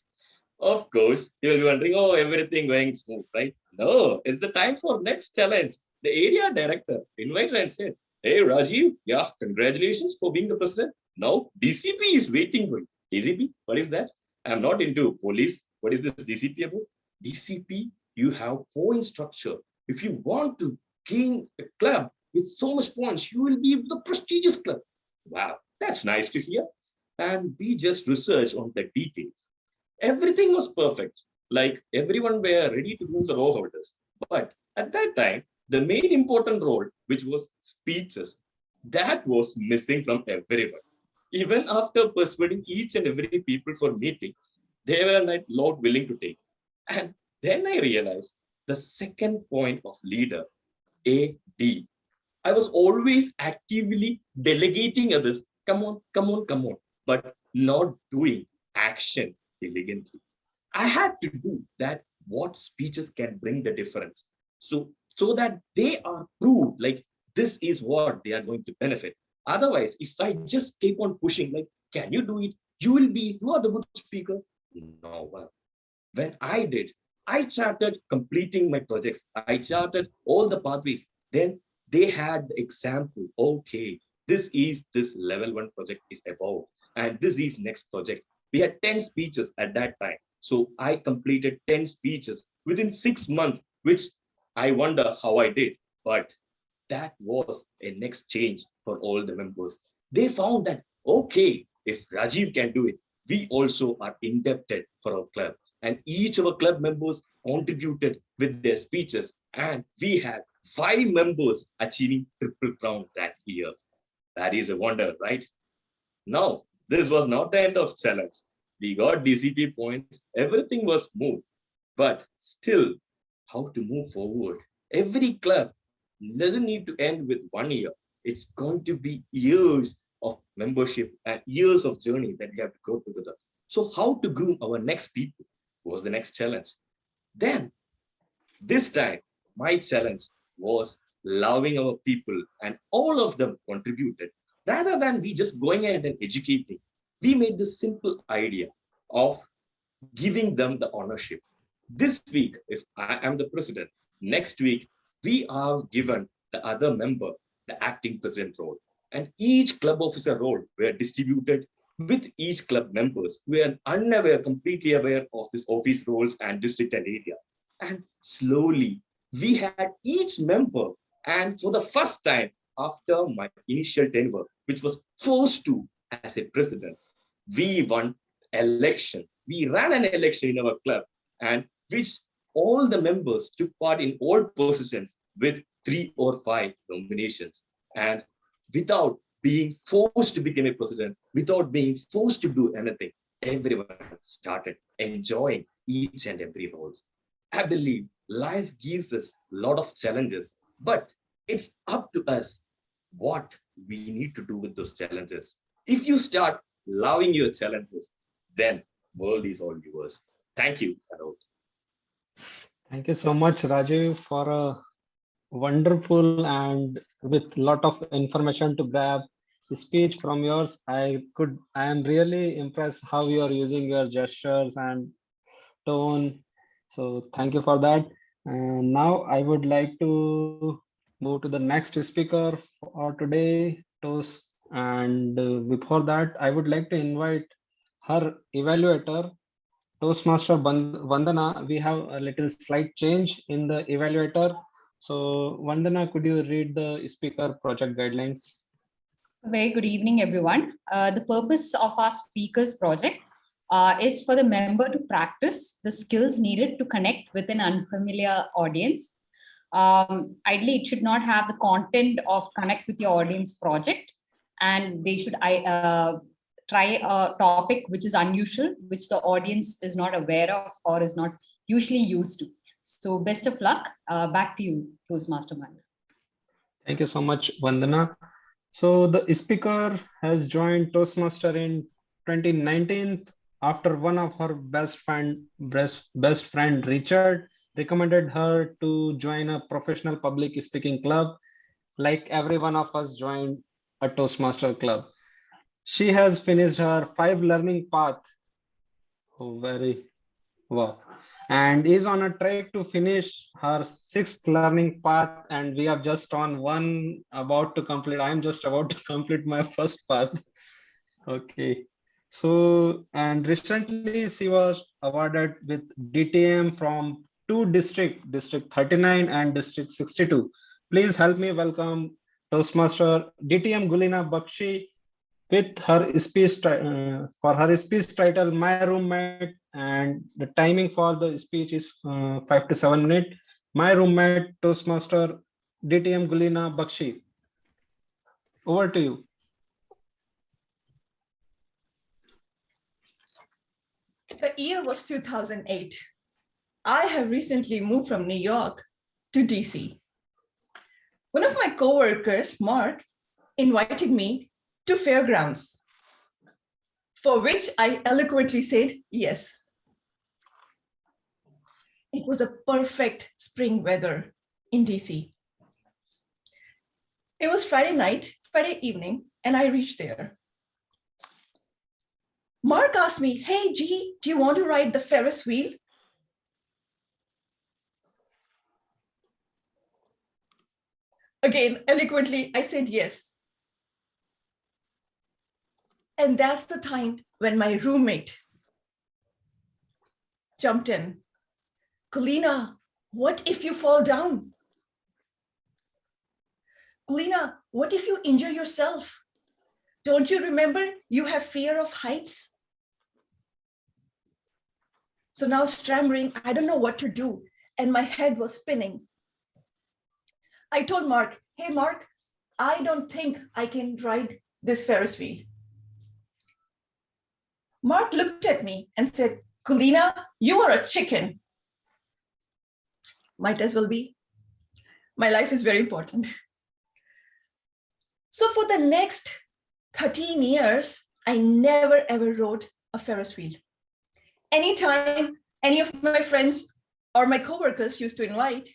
S8: Of course, you will be wondering, oh, everything going smooth, right? No, it's the time for next challenge. The area director invited and said, hey, Rajiv, yeah, congratulations for being the president. Now DCP is waiting for you. DCP, what is that? I'm not into police. What is this DCP about? DCP, you have point structure. If you want to gain a club with so much points, you will be the prestigious club. Wow, that's nice to hear. And we just researched on the details. Everything was perfect. Like everyone were ready to move the row holders. But at that time, the main important role, which was speeches, that was missing from everyone. Even after persuading each and every people for meeting, they were not willing to take. And then I realized the second point of leader, AD. I was always actively delegating others. Come on, come on, come on. But not doing action elegantly. I had to do that. What speeches can bring the difference? So that they are proved like this is what they are going to benefit. Otherwise, if I just keep on pushing, like, can you do it? You are the good speaker. No, well, when I did, I started completing my projects. I charted all the pathways. Then they had the example. Okay, this level 1 project is above, and this is next project. We had 10 speeches at that time. So I completed 10 speeches within 6 months, which I wonder how I did. But that was a next change for all the members. They found that, okay, if Rajiv can do it, we also are indebted for our club. And each of our club members contributed with their speeches. And we had 5 members achieving triple crown that year. That is a wonder, right? Now, this was not the end of challenge. We got DCP points. Everything was smooth. But still, how to move forward? Every club doesn't need to end with 1 year. It's going to be years of membership and years of journey that we have to go together. So how to groom our next people was the next challenge. Then, this time, my challenge was loving our people, and all of them contributed. Rather than we just going ahead and educating, we made this simple idea of giving them the ownership. This week, if I am the president, next week, we are given the other member the acting president role. and each club officer role were distributed with each club members who were unaware, completely aware of this office roles and district and area. And slowly we had each member, and for the first time after my initial tenure, which was forced to as a president, we won election. We ran an election in our club, and which all the members took part in all positions with 3 or 5 nominations. And without being forced to become a president, without being forced to do anything, everyone started enjoying each and every role. I believe life gives us a lot of challenges, but it's up to us what we need to do with those challenges. If you start loving your challenges, then world is all yours. Thank you, Arun.
S1: Thank you so much, Rajiv, for a wonderful and with lot of information to grab speech from yours. I am really impressed how you are using your gestures and tone. So thank you for that. And now I would like to move to the next speaker for today, Toast. And before that, I would like to invite her evaluator, Toastmaster Vandana. We have a little slight change in the evaluator. So Vandana, could you read the speaker project guidelines?
S13: Very good evening, everyone. The purpose of our speakers project is for the member to practice the skills needed to connect with an unfamiliar audience. Ideally, it should not have the content of connect with your audience project, and they should try a topic which is unusual, which the audience is not aware of or is not usually used to. So best of luck. Back to you, Toastmaster Man.
S1: Thank you so much, Vandana. So the speaker has joined Toastmaster in 2019 after one of her best friend Richard recommended her to join a professional public speaking club. Like every one of us joined a Toastmaster club. She has finished her 5 learning path. Oh, very wow. And is on a track to finish her 6th learning path. And we are just on one about to complete. I'm just about to complete my first path. Okay. So, and recently she was awarded with DTM from 2 districts, District 39 and District 62. Please help me welcome Toastmaster DTM Gulina Bakshi with her speech for her speech title My Roommate, and the timing for the speech is 5 to 7 minutes. My roommate Toastmaster DTM Gulina Bakshi. Over to you.
S14: The year was 2008. I have recently moved from New York to DC. One of my coworkers, Mark, invited me to fairgrounds, for which I eloquently said yes. It was a perfect spring weather in DC. It was Friday evening, and I reached there. Mark asked me, hey, G, do you want to ride the Ferris wheel? Again, eloquently, I said yes. And that's the time when my roommate jumped in. Gulina, what if you fall down? Gulina, what if you injure yourself? Don't you remember you have fear of heights? So now stammering, I don't know what to do. And my head was spinning. I told Mark, hey, Mark, I don't think I can ride this Ferris wheel. Mark looked at me and said, Gulina, you are a chicken. Might as well be. My life is very important. So for the next 13 years, I never ever rode a Ferris wheel. Anytime any of my friends or my coworkers used to invite,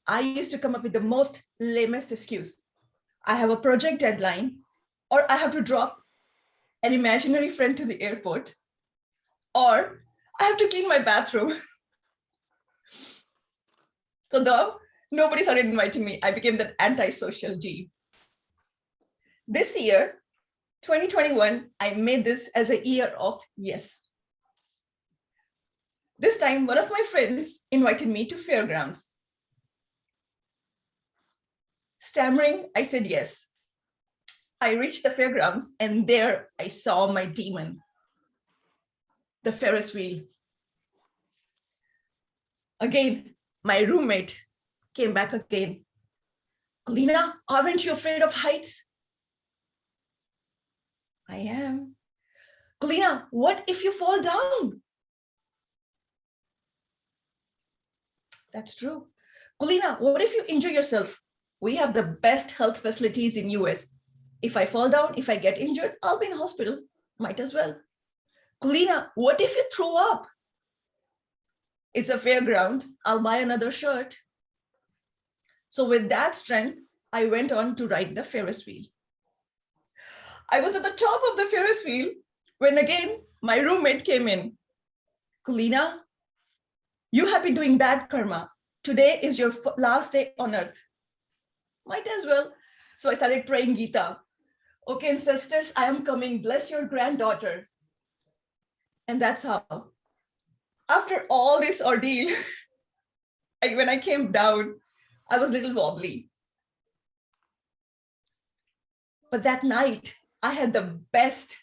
S14: I used to come up with the most lamest excuse. I have a project deadline, or I have to drop an imaginary friend to the airport, or I have to clean my bathroom. So though nobody started inviting me, I became that antisocial G. This year, 2021, I made this as a year of yes. This time, one of my friends invited me to fairgrounds. Stammering, I said yes. I reached the fairgrounds and there I saw my demon, the Ferris wheel. Again, my roommate came back again. Kulina, aren't you afraid of heights? I am. Kulina, what if you fall down? That's true. Kulina, what if you injure yourself? We have the best health facilities in US. If I fall down, if I get injured, I'll be in hospital. Might as well. Kulina, what if you throw up? It's a fairground. I'll buy another shirt. So with that strength, I went on to ride the Ferris wheel. I was at the top of the Ferris wheel when again, my roommate came in. Kulina, you have been doing bad karma. Today is your last day on earth. Might as well. So I started praying Gita. Okay, ancestors, I am coming. Bless your granddaughter. And that's how. After all this ordeal, when I came down, I was a little wobbly. But that night, I had the best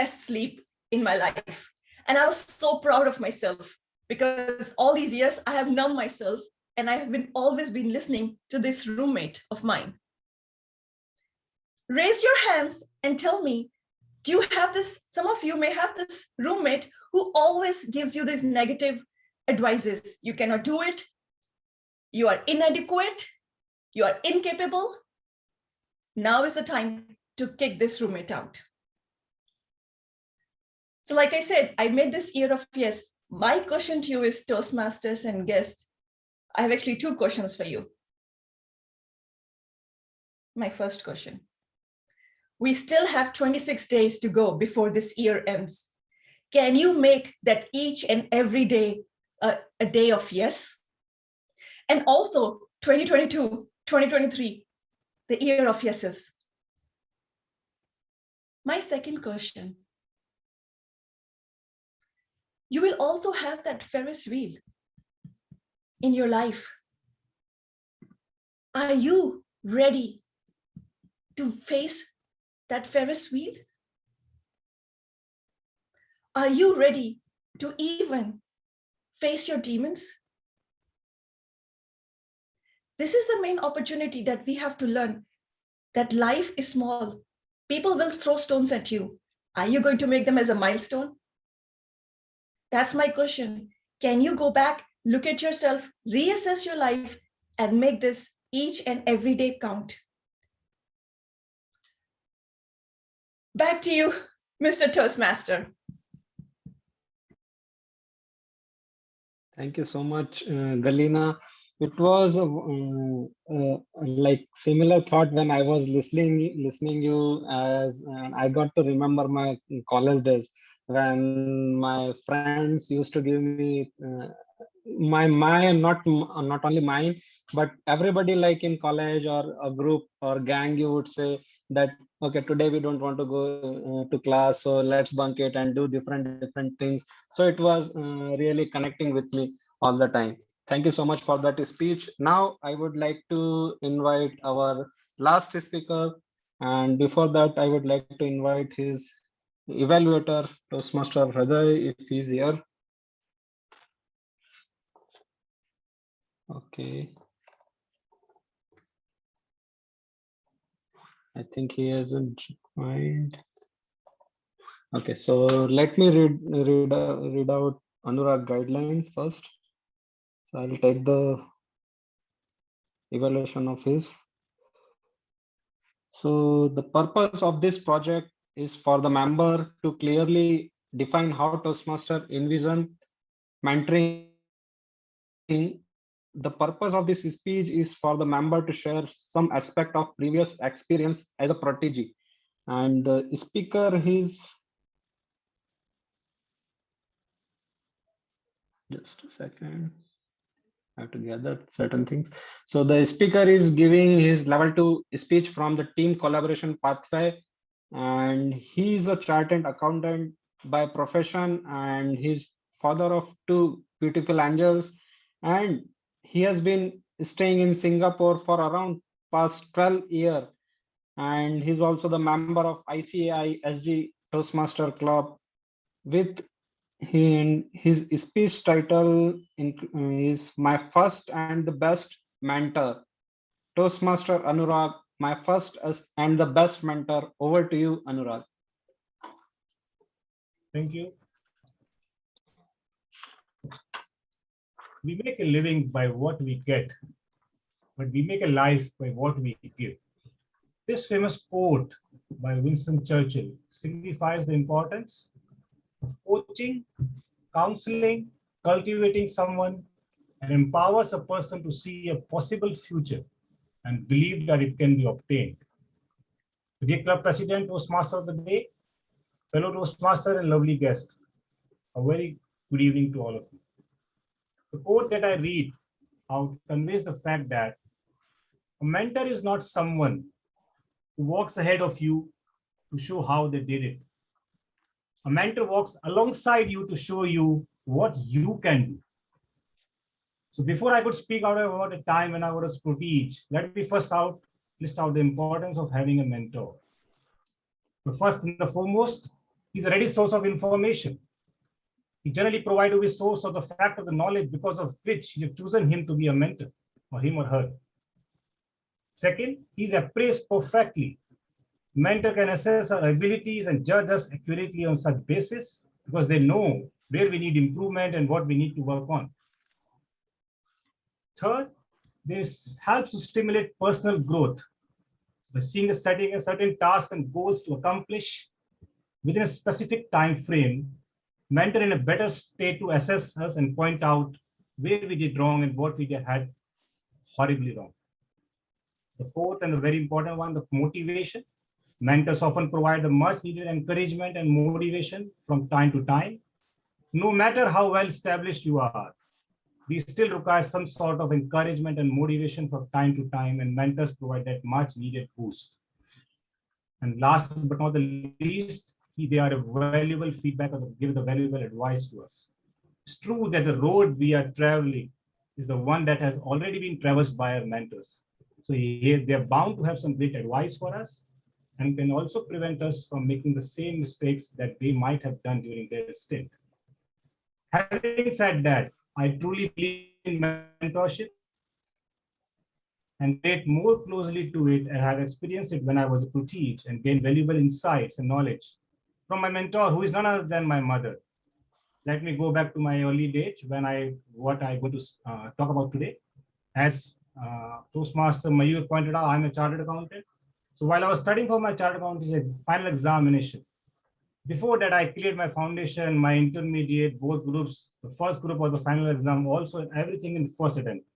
S14: sleep in my life. And I was so proud of myself because all these years I have numbed myself and I have always been listening to this roommate of mine. Raise your hands and tell me, do you have this? Some of you may have this roommate who always gives you these negative advices. You cannot do it. You are inadequate. You are incapable. Now is the time to kick this roommate out. So like I said, I made this year of yes. My question to you is Toastmasters and guests. I have actually two questions for you. My first question. We still have 26 days to go before this year ends. Can you make that each and every day a day of yes? And also 2022, 2023, the year of yeses. My second question. You will also have that Ferris wheel in your life. Are you ready to face that Ferris wheel? Are you ready to even face your demons? This is the main opportunity that we have to learn, that life is small. People will throw stones at you. Are you going to make them as a milestone? That's my question. Can you go back, look at yourself, reassess your life, and make this each and every day count? Back to you, Mr. Toastmaster.
S1: Thank you so much, Galina. It was like similar thought when I was listening you as I got to remember my college days when my friends used to give me my not only mine, but everybody like in college or a group or gang, you would say that, okay, today we don't want to go to class, so let's bunk it and do different things. So it was really connecting with me all the time. Thank you so much for that speech. Now I would like to invite our last speaker, and before that I would like to invite his evaluator, Toastmaster Hriday, if he's here. Okay. I think he hasn't joined. Okay, so let me read out Anurag guideline first. So I'll take the evaluation of his. So the purpose of this project is for the member to clearly define how Toastmaster envision mentoring. The purpose of this speech is for the member to share some aspect of previous experience as a protege. And the speaker is, just a second. I have to gather certain things. So the speaker is giving his level 2 speech from the team collaboration pathway, and he is a chartered accountant by profession, and he's father of 2 beautiful angels, and he has been staying in Singapore for around past 12 years, and he's also the member of ICAI SG Toastmaster Club. With his speech title is My First and the Best Mentor. Toastmaster Anurag, my first and the best mentor. Over to you, Anurag.
S15: Thank you. We make a living by what we get, but we make a life by what we give. This famous quote by Winston Churchill signifies the importance of coaching, counseling, cultivating someone, and empowers a person to see a possible future and believe that it can be obtained. Dear Club President, Toastmaster of the Day, fellow Toastmaster and lovely guest, a very good evening to all of you. The quote that I read out conveys the fact that a mentor is not someone who walks ahead of you to show how they did it. A mentor walks alongside you to show you what you can do. So before I could speak out about a time when I was to teach, let me first list out the importance of having a mentor. But first and the foremost, he's a ready source of information. He generally provides you with source of the fact of the knowledge because of which you've chosen him to be a mentor, or him or her. Second, he's appraised perfectly. Mentor can assess our abilities and judge us accurately on such basis because they know where we need improvement and what we need to work on. Third, this helps to stimulate personal growth by seeing setting a certain task and goals to accomplish within a specific time frame. Mentor in a better state to assess us and point out where we did wrong and what we had horribly wrong. The fourth and the very important one, the motivation. Mentors often provide the much needed encouragement and motivation from time to time. No matter how well established you are, we still require some sort of encouragement and motivation from time to time, and mentors provide that much needed boost. And last but not the least, they are a valuable feedback or give the valuable advice to us. It's true that the road we are traveling is the one that has already been traversed by our mentors. So they're bound to have some great advice for us and can also prevent us from making the same mistakes that they might have done during their stint. Having said that, I truly believe in mentorship and relate more closely to it and have experienced it when I was to teach and gain valuable insights and knowledge from my mentor, who is none other than my mother. Let me go back to my early days when what I want to talk about today. As Toastmaster Mayur pointed out, I'm a chartered accountant. So while I was studying for my chartered accountant final examination, before that I cleared my foundation, my intermediate, both groups. The first group was the final exam, also everything in first attempt,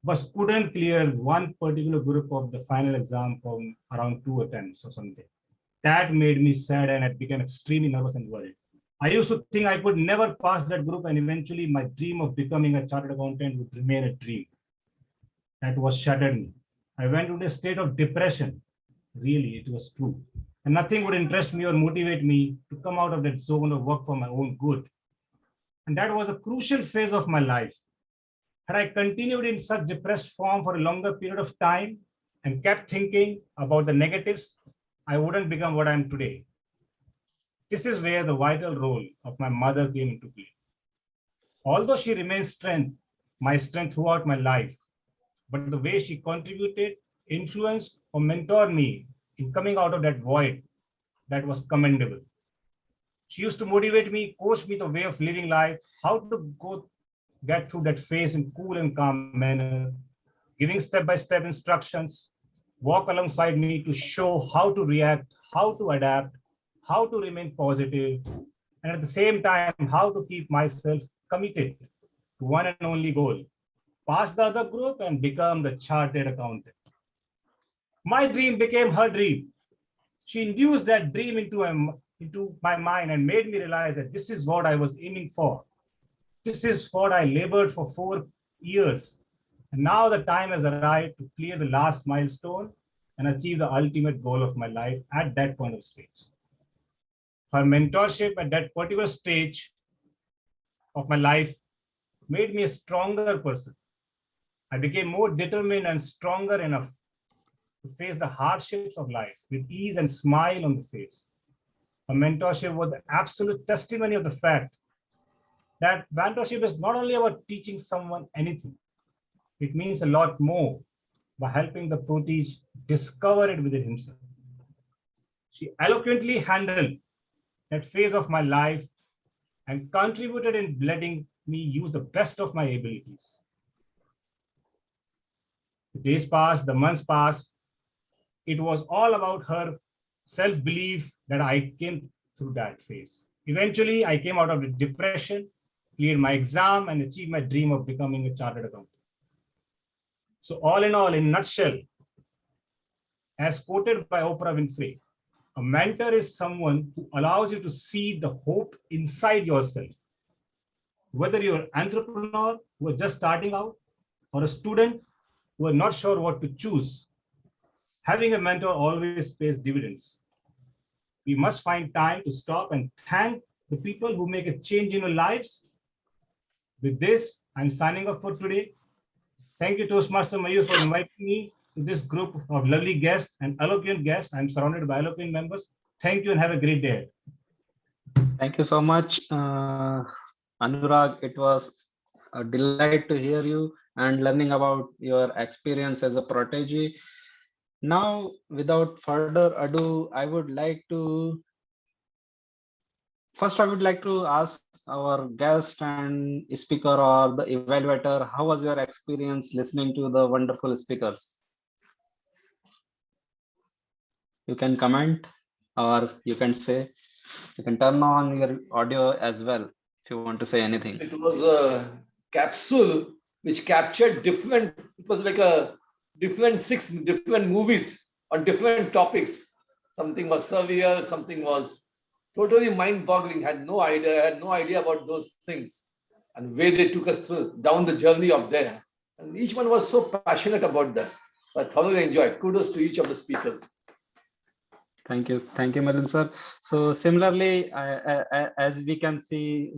S15: but couldn't clear one particular group of the final exam from around 2 attempts or something. That made me sad and I became extremely nervous and worried. I used to think I could never pass that group, and eventually my dream of becoming a chartered accountant would remain a dream. That was shattered me. I went into a state of depression. Really, it was true. And nothing would interest me or motivate me to come out of that zone of work for my own good. And that was a crucial phase of my life. Had I continued in such depressed form for a longer period of time and kept thinking about the negatives, I wouldn't become what I am today. This is where the vital role of my mother came into play. Although she remains my strength throughout my life, but the way she contributed, influenced, or mentored me in coming out of that void, that was commendable. She used to motivate me, coach me the way of living life, how to get through that phase in cool and calm manner, giving step-by-step instructions, walk alongside me to show how to react, how to adapt, how to remain positive, and at the same time, how to keep myself committed to one and only goal: pass the other group and become the chartered accountant. My dream became her dream. She induced that dream into my mind and made me realize that this is what I was aiming for. This is what I labored for 4 years And now the time has arrived to clear the last milestone and achieve the ultimate goal of my life at that point of stage. Her mentorship at that particular stage of my life made me a stronger person. I became more determined and stronger enough to face the hardships of life with ease and smile on the face. Her mentorship was the absolute testimony of the fact that mentorship is not only about teaching someone anything, it means a lot more by helping the protege discover it within himself. She eloquently handled that phase of my life and contributed in letting me use the best of my abilities. The days passed, the months passed. It was all about her self-belief that I came through that phase. Eventually, I came out of the depression, cleared my exam, and achieved my dream of becoming a chartered accountant. So all, in a nutshell, as quoted by Oprah Winfrey, a mentor is someone who allows you to see the hope inside yourself. Whether you're an entrepreneur who is just starting out or a student who are not sure what to choose, having a mentor always pays dividends. We must find time to stop and thank the people who make a change in your lives. With this, I'm signing off for today. Thank you, Toastmaster Mayur, for inviting me to this group of lovely guests and eloquent guests. I'm surrounded by eloquent members. Thank you and have a great day.
S1: Thank you so much, Anurag. It was a delight to hear you and learning about your experience as a protege. Now, without further ado, I would like to ask our guest and speaker or the evaluator, how was your experience listening to the wonderful speakers? You can comment or you can say, you can turn on your audio as well if you want to say anything.
S9: It was a capsule which captured different, it was like a different 6 different movies on different topics. Something was surreal, something was totally mind-boggling, had no idea about those things and where they took us through down the journey of there. And each one was so passionate about that. So I thoroughly enjoyed. Kudos to each of the speakers.
S1: Thank you, Malin sir. So similarly, as we can see,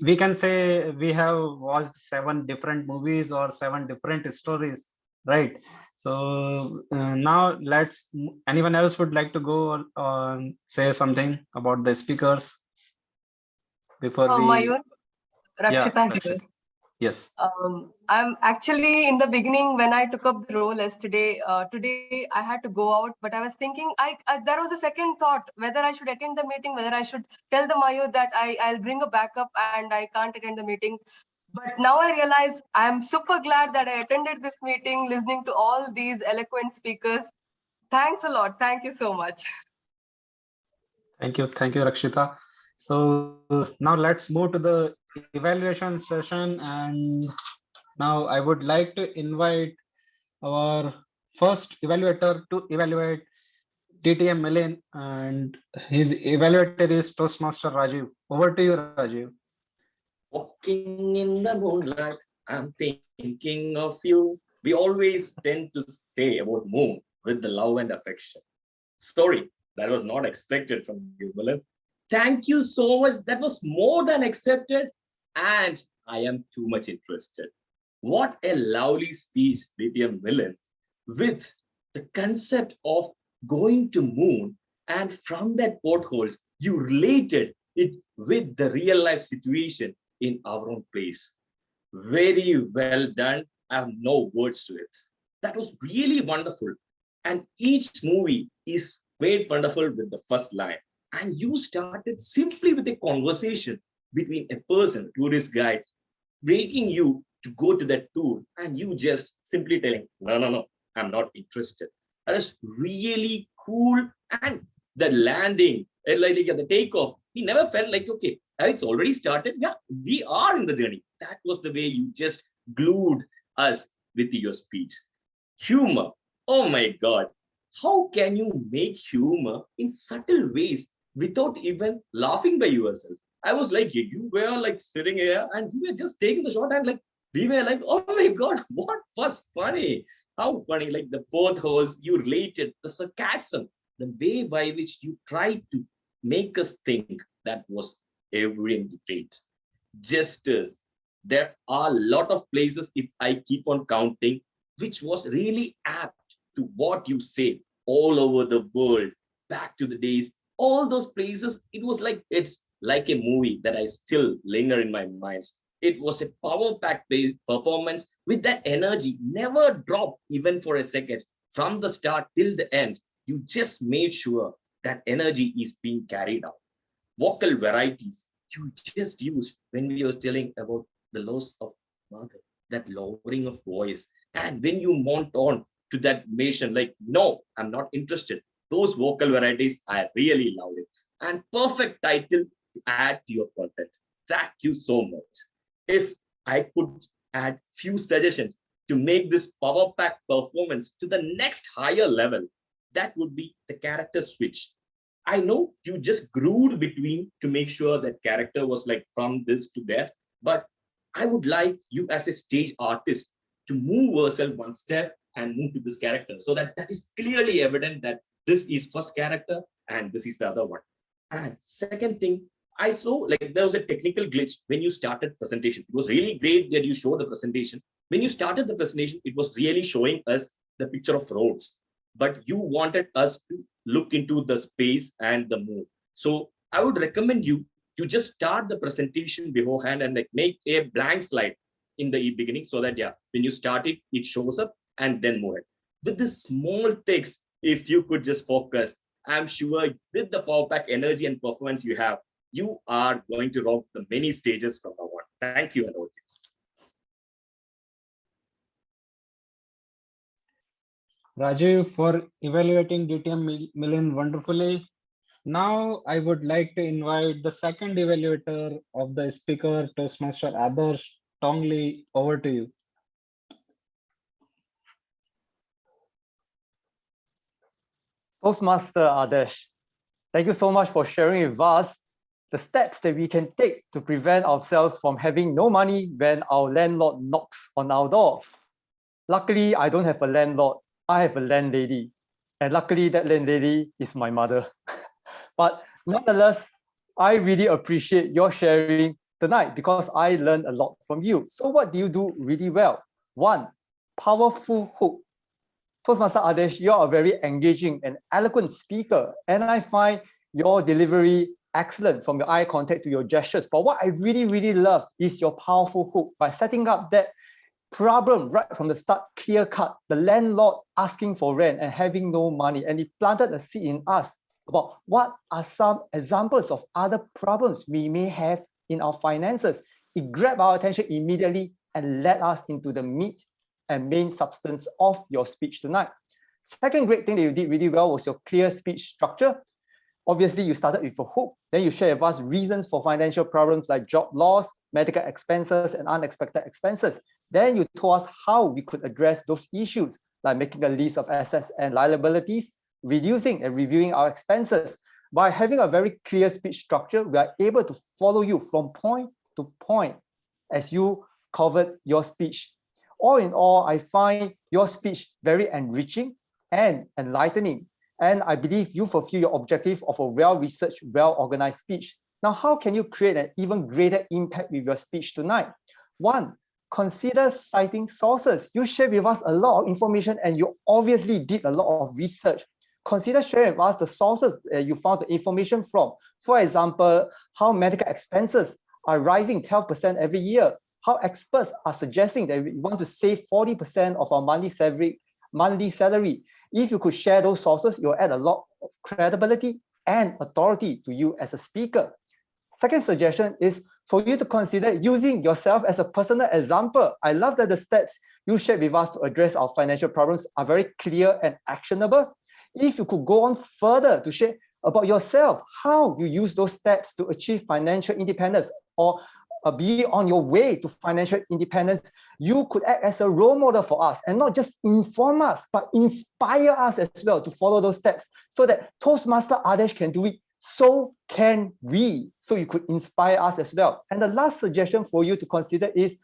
S1: we can say we have watched 7 different movies or 7 different stories, right? So now anyone else would like to go on say something about the speakers before we.
S3: Mayur, Rakshita
S1: Yeah,
S3: here.
S1: Rakshita. Yes.
S3: I'm actually in the beginning when I took up the role as today I had to go out, but I was thinking there was a second thought whether I should attend the meeting, whether I should tell the Mayur that I'll bring a backup and I can't attend the meeting. But now I realized I'm super glad that I attended this meeting, listening to all these eloquent speakers. Thanks a lot. Thank you so much.
S1: Thank you, Rakshita. So now let's move to the evaluation session, and now I would like to invite our first evaluator to evaluate DTM Millen, and his evaluator is Toastmaster Rajiv. Over to you, Rajiv.
S8: Walking in the moonlight, I'm thinking of you. We always tend to say about moon with the love and affection. Sorry, that was not expected from you, Millen. Thank you so much. That was more than accepted. And I am too much interested. What a lovely speech, DTM Millen, with the concept of going to moon. And from that portholes, you related it with the real life situation in our own place. Very well done. I have no words to it. That was really wonderful. And each movie is made wonderful with the first line. And you started simply with a conversation between a person, tourist guide, breaking you to go to that tour, and you just simply telling, no, I'm not interested. That is really cool. And the landing, like the takeoff, he never felt like, okay, it's already started. Yeah, we are in the journey. That was the way you just glued us with your speech. Humor. Oh my God. How can you make humor in subtle ways without even laughing by yourself? I was like, you were like sitting here and you were just taking the shot and like, We were like, oh my God, what was funny? How funny, like the potholes, you related, the sarcasm, the way by which you tried to make us think that was every great. Justice. There are a lot of places, if I keep on counting, which was really apt to what you said all over the world, back to the days, all those places, it was like, it's like a movie that I still linger in my mind. It was a power-packed performance with that energy, never dropped even for a second. From the start till the end, you just made sure that energy is being carried out. Vocal varieties you just used when we were telling about the loss of mother, that lowering of voice. And when you mount on to that nation, like, no, I'm not interested. Those vocal varieties, I really love it. And perfect title to add to your content. Thank you so much. If I could add few suggestions to make this power pack performance to the next higher level, that would be the character switch. I know you just grewed between to make sure that character was like from this to that, but I would like you as a stage artist to move yourself one step and move to this character so that that is clearly evident that this is first character and this is the other one. And second thing, I saw like there was a technical glitch when you started presentation. It was really great that you showed the presentation. When you started the presentation, it was really showing us the picture of roads, but you wanted us to look into the space and the mood. So I would recommend you to just start the presentation beforehand and like make a blank slide in the beginning so that, yeah, when you start it, it shows up and then move it. With this small text, if you could just focus, I'm sure with the power pack energy and performance you have, you are going to rock the many stages from now on. Thank you, and over to
S1: you. Rajiv, for evaluating DTM million wonderfully. Now I would like to invite the second evaluator of the speaker, Toastmaster Adarsh Tongli. Over to you.
S10: Toastmaster Adarsh, thank you so much for sharing with us the steps that we can take to prevent ourselves from having no money when our landlord knocks on our door. Luckily, I don't have a landlord. I have a landlady. And luckily, that landlady is my mother. But nonetheless, I really appreciate your sharing tonight because I learned a lot from you. So what do you do really well? One, powerful hook. Toastmaster Adarsh, you're a very engaging and eloquent speaker, and I find your delivery excellent from your eye contact to your gestures. But what I really, really love is your powerful hook by setting up that problem right from the start, clear cut, the landlord asking for rent and having no money, and it planted a seed in us about what are some examples of other problems we may have in our finances. It grabbed our attention immediately and led us into the meat and main substance of your speech tonight. Second great thing that you did really well was your clear speech structure. Obviously, you started with a hook, then you shared with us reasons for financial problems like job loss, medical expenses, and unexpected expenses. Then you told us how we could address those issues, like making a list of assets and liabilities, reducing and reviewing our expenses. By having a very clear speech structure, we are able to follow you from point to point as you covered your speech. All in all, I find your speech very enriching and enlightening. And I believe you fulfill your objective of a well-researched, well-organized speech. Now, how can you create an even greater impact with your speech tonight? One, consider citing sources. You shared with us a lot of information and you obviously did a lot of research. Consider sharing with us the sources you found the information from. For example, how medical expenses are rising 12% every year. How experts are suggesting that we want to save 40% of our monthly salary. If you could share those sources, you'll add a lot of credibility and authority to you as a speaker. Second suggestion is for you to consider using yourself as a personal example. I love that the steps you shared with us to address our financial problems are very clear and actionable. If you could go on further to share about yourself, how you use those steps to achieve financial independence or be on your way to financial independence, you could act as a role model for us and not just inform us, but inspire us as well to follow those steps so that Toastmaster Adarsh can do it. So can we. So you could inspire us as well. And the last suggestion for you to consider is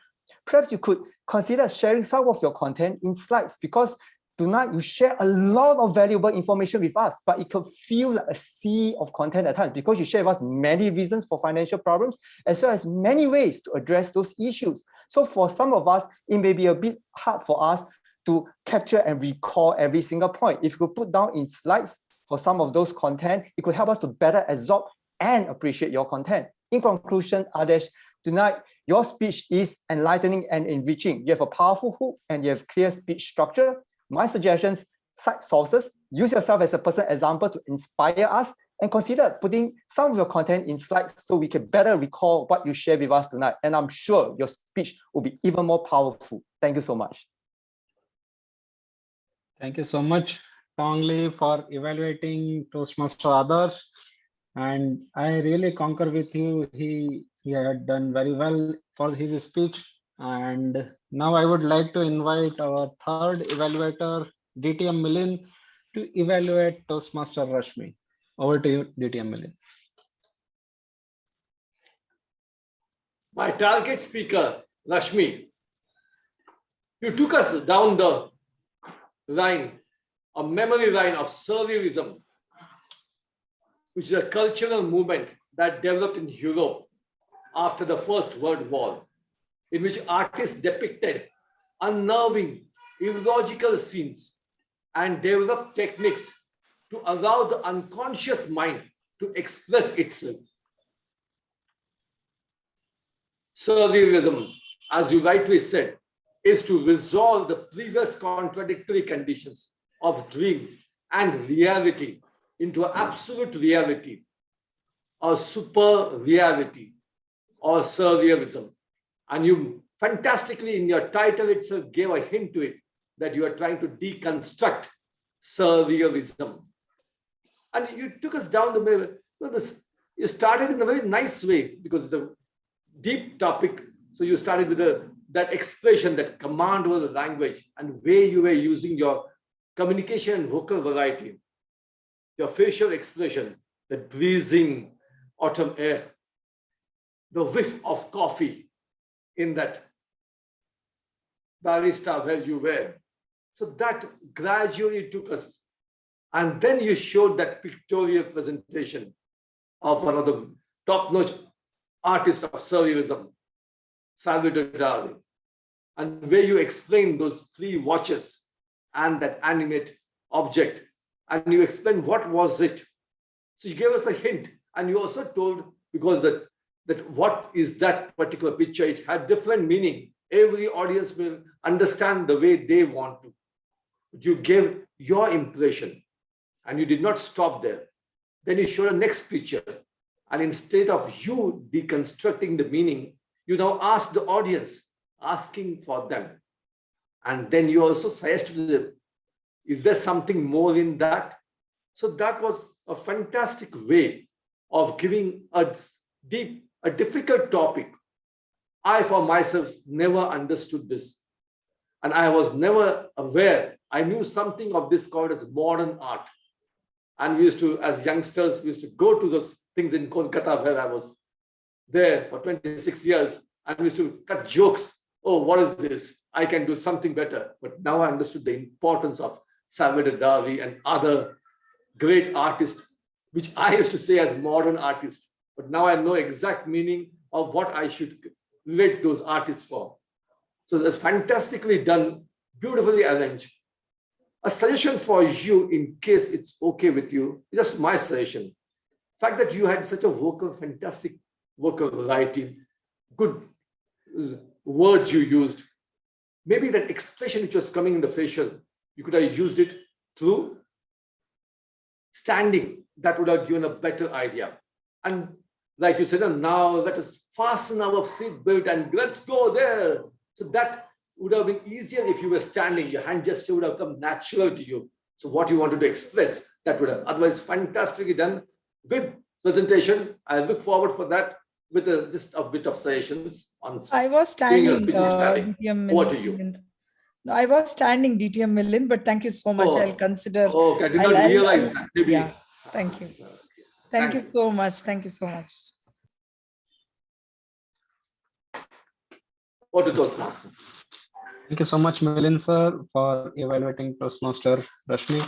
S10: Perhaps you could consider sharing some of your content in slides, because tonight you share a lot of valuable information with us, but it could feel like a sea of content at times because you share with us many reasons for financial problems, as well as many ways to address those issues. So for some of us, it may be a bit hard for us to capture and recall every single point. If you could put down in slides for some of those content, it could help us to better absorb and appreciate your content. In conclusion, Adesh, tonight, your speech is enlightening and enriching. You have a powerful hook and you have clear speech structure. My suggestions: cite sources, use yourself as a personal example to inspire us, and consider putting some of your content in slides so we can better recall what you shared with us tonight. And I'm sure your speech will be even more powerful. Thank you so much.
S1: Thank you so much, Tongli, for evaluating Toastmaster others. And I really concur with you. He had done very well for his speech. And now I would like to invite our third evaluator, DTM Milin, to evaluate Toastmaster Rashmi. Over to you, DTM Milin.
S9: My target speaker, Rashmi, you took us down the line, a memory line of surrealism, which is a cultural movement that developed in Europe after the First World War, in which artists depicted unnerving, illogical scenes and developed techniques to allow the unconscious mind to express itself. Surrealism, as you rightly said, is to resolve the previous contradictory conditions of dream and reality into an absolute reality, or super reality, or surrealism. And you fantastically, in your title itself, gave a hint to it that you are trying to deconstruct surrealism. And you took us down the way. You started in a very nice way because it's a deep topic. So you started with that expression, that command over the language, and way you were using your communication and vocal variety, your facial expression, the breezing autumn air, the whiff of coffee in that barista where you were. So that gradually took us. And then you showed that pictorial presentation of one of the top-notch artists of surrealism, Salvador Dali, and where you explained those three watches and that animate object, and you explained what was it. So you gave us a hint, and you also told, because that what is that particular picture, it had different meaning. Every audience will understand the way they want to. You gave your impression, and you did not stop there. Then you showed a next picture, and instead of you deconstructing the meaning, you now ask the audience, asking for them. And then you also suggested them, is there something more in that? So that was a fantastic way of giving a difficult topic. I, for myself, never understood this. And I was never aware. I knew something of this called as modern art. And we used to, as youngsters, we used to go to those things in Kolkata where I was there for 26 years. And we used to cut jokes. Oh, what is this? I can do something better. But now I understood the importance of Salvador Dali and other great artists, which I used to say as modern artists. But now I know exact meaning of what I should relate those artists for. So that's fantastically done, beautifully arranged. A suggestion for you, in case it's okay with you, just my suggestion. The fact that you had such a fantastic vocal variety, good words you used, maybe that expression which was coming in the facial, you could have used it through standing. That would have given a better idea. And like you said, now let us fasten our seatbelt and let's go there. So that would have been easier if you were standing. Your hand gesture would have come natural to you. So what you wanted to express, that would have, otherwise fantastically done. Good presentation. I look forward for that with just a bit of suggestions on.
S16: I was standing,
S9: DTM What are you?
S16: I was standing, DTM Millen, but thank you so much. I'll consider.
S9: Oh, okay. I did not realize that. Maybe.
S16: Yeah, thank you. Thank you so much. Thank you so much.
S9: Over to Toastmaster.
S1: Thank you so much, Milind sir, for evaluating Toastmaster Rashmi.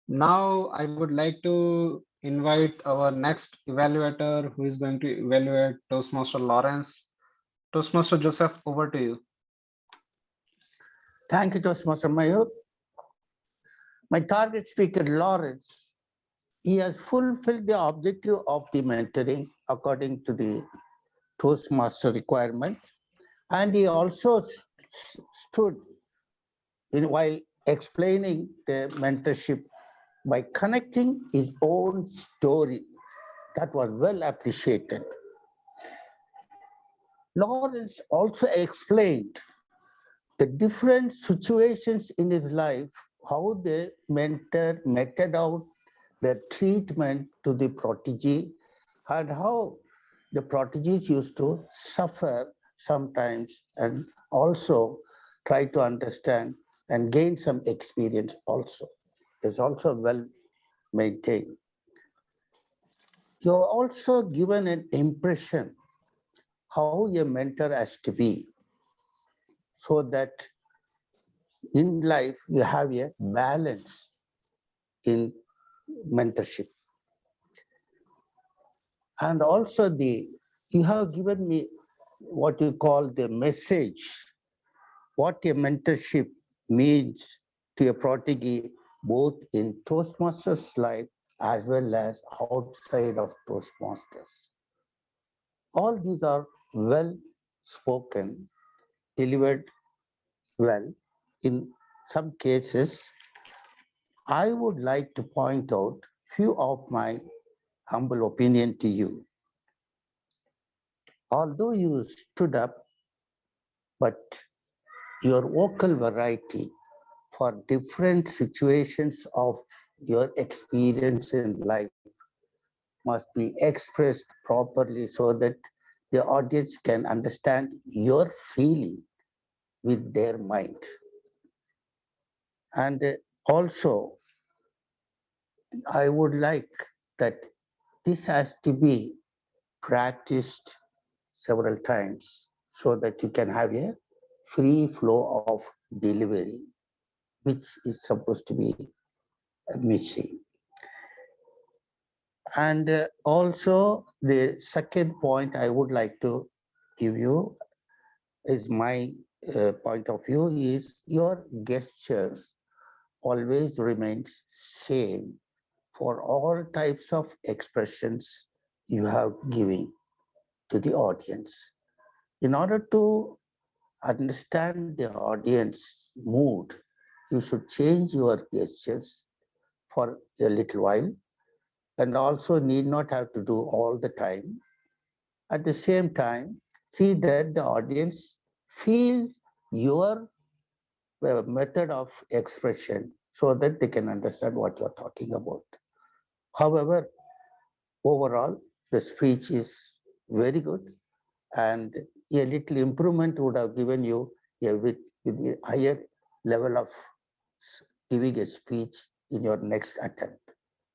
S1: Now I would like to invite our next evaluator who is going to evaluate Toastmaster Lawrence. Toastmaster Joseph, over to you.
S4: Thank you, Toastmaster Mayur. My target speaker, Lawrence, he has fulfilled the objective of the mentoring according to the Toastmaster requirement. And he also stood while explaining the mentorship by connecting his own story. That was well appreciated. Lawrence also explained the different situations in his life, how the mentor meted out the treatment to the protege, and how the proteges used to suffer sometimes and also try to understand and gain some experience also. It's also well maintained. You're also given an impression how your mentor has to be, so that in life you have a balance in mentorship. And also you have given me what you call the message, what a mentorship means to a protege, both in Toastmasters life as well as outside of Toastmasters. All these are well spoken, delivered well. In some cases, I would like to point out few of my humble opinion to you. Although you stood up, but your vocal variety for different situations of your experience in life must be expressed properly so that the audience can understand your feeling with their mind. And also, I would like that this has to be practiced several times so that you can have a free flow of delivery, which is supposed to be missing. And also the second point I would like to give you is my point of view is your gestures always remains same for all types of expressions you have given to the audience. In order to understand the audience mood, you should change your gestures for a little while and also need not have to do all the time. At the same time, see that the audience feel your method of expression so that they can understand what you're talking about. However, overall, the speech is very good, and a little improvement would have given you with a higher level of giving a speech in your next attempt.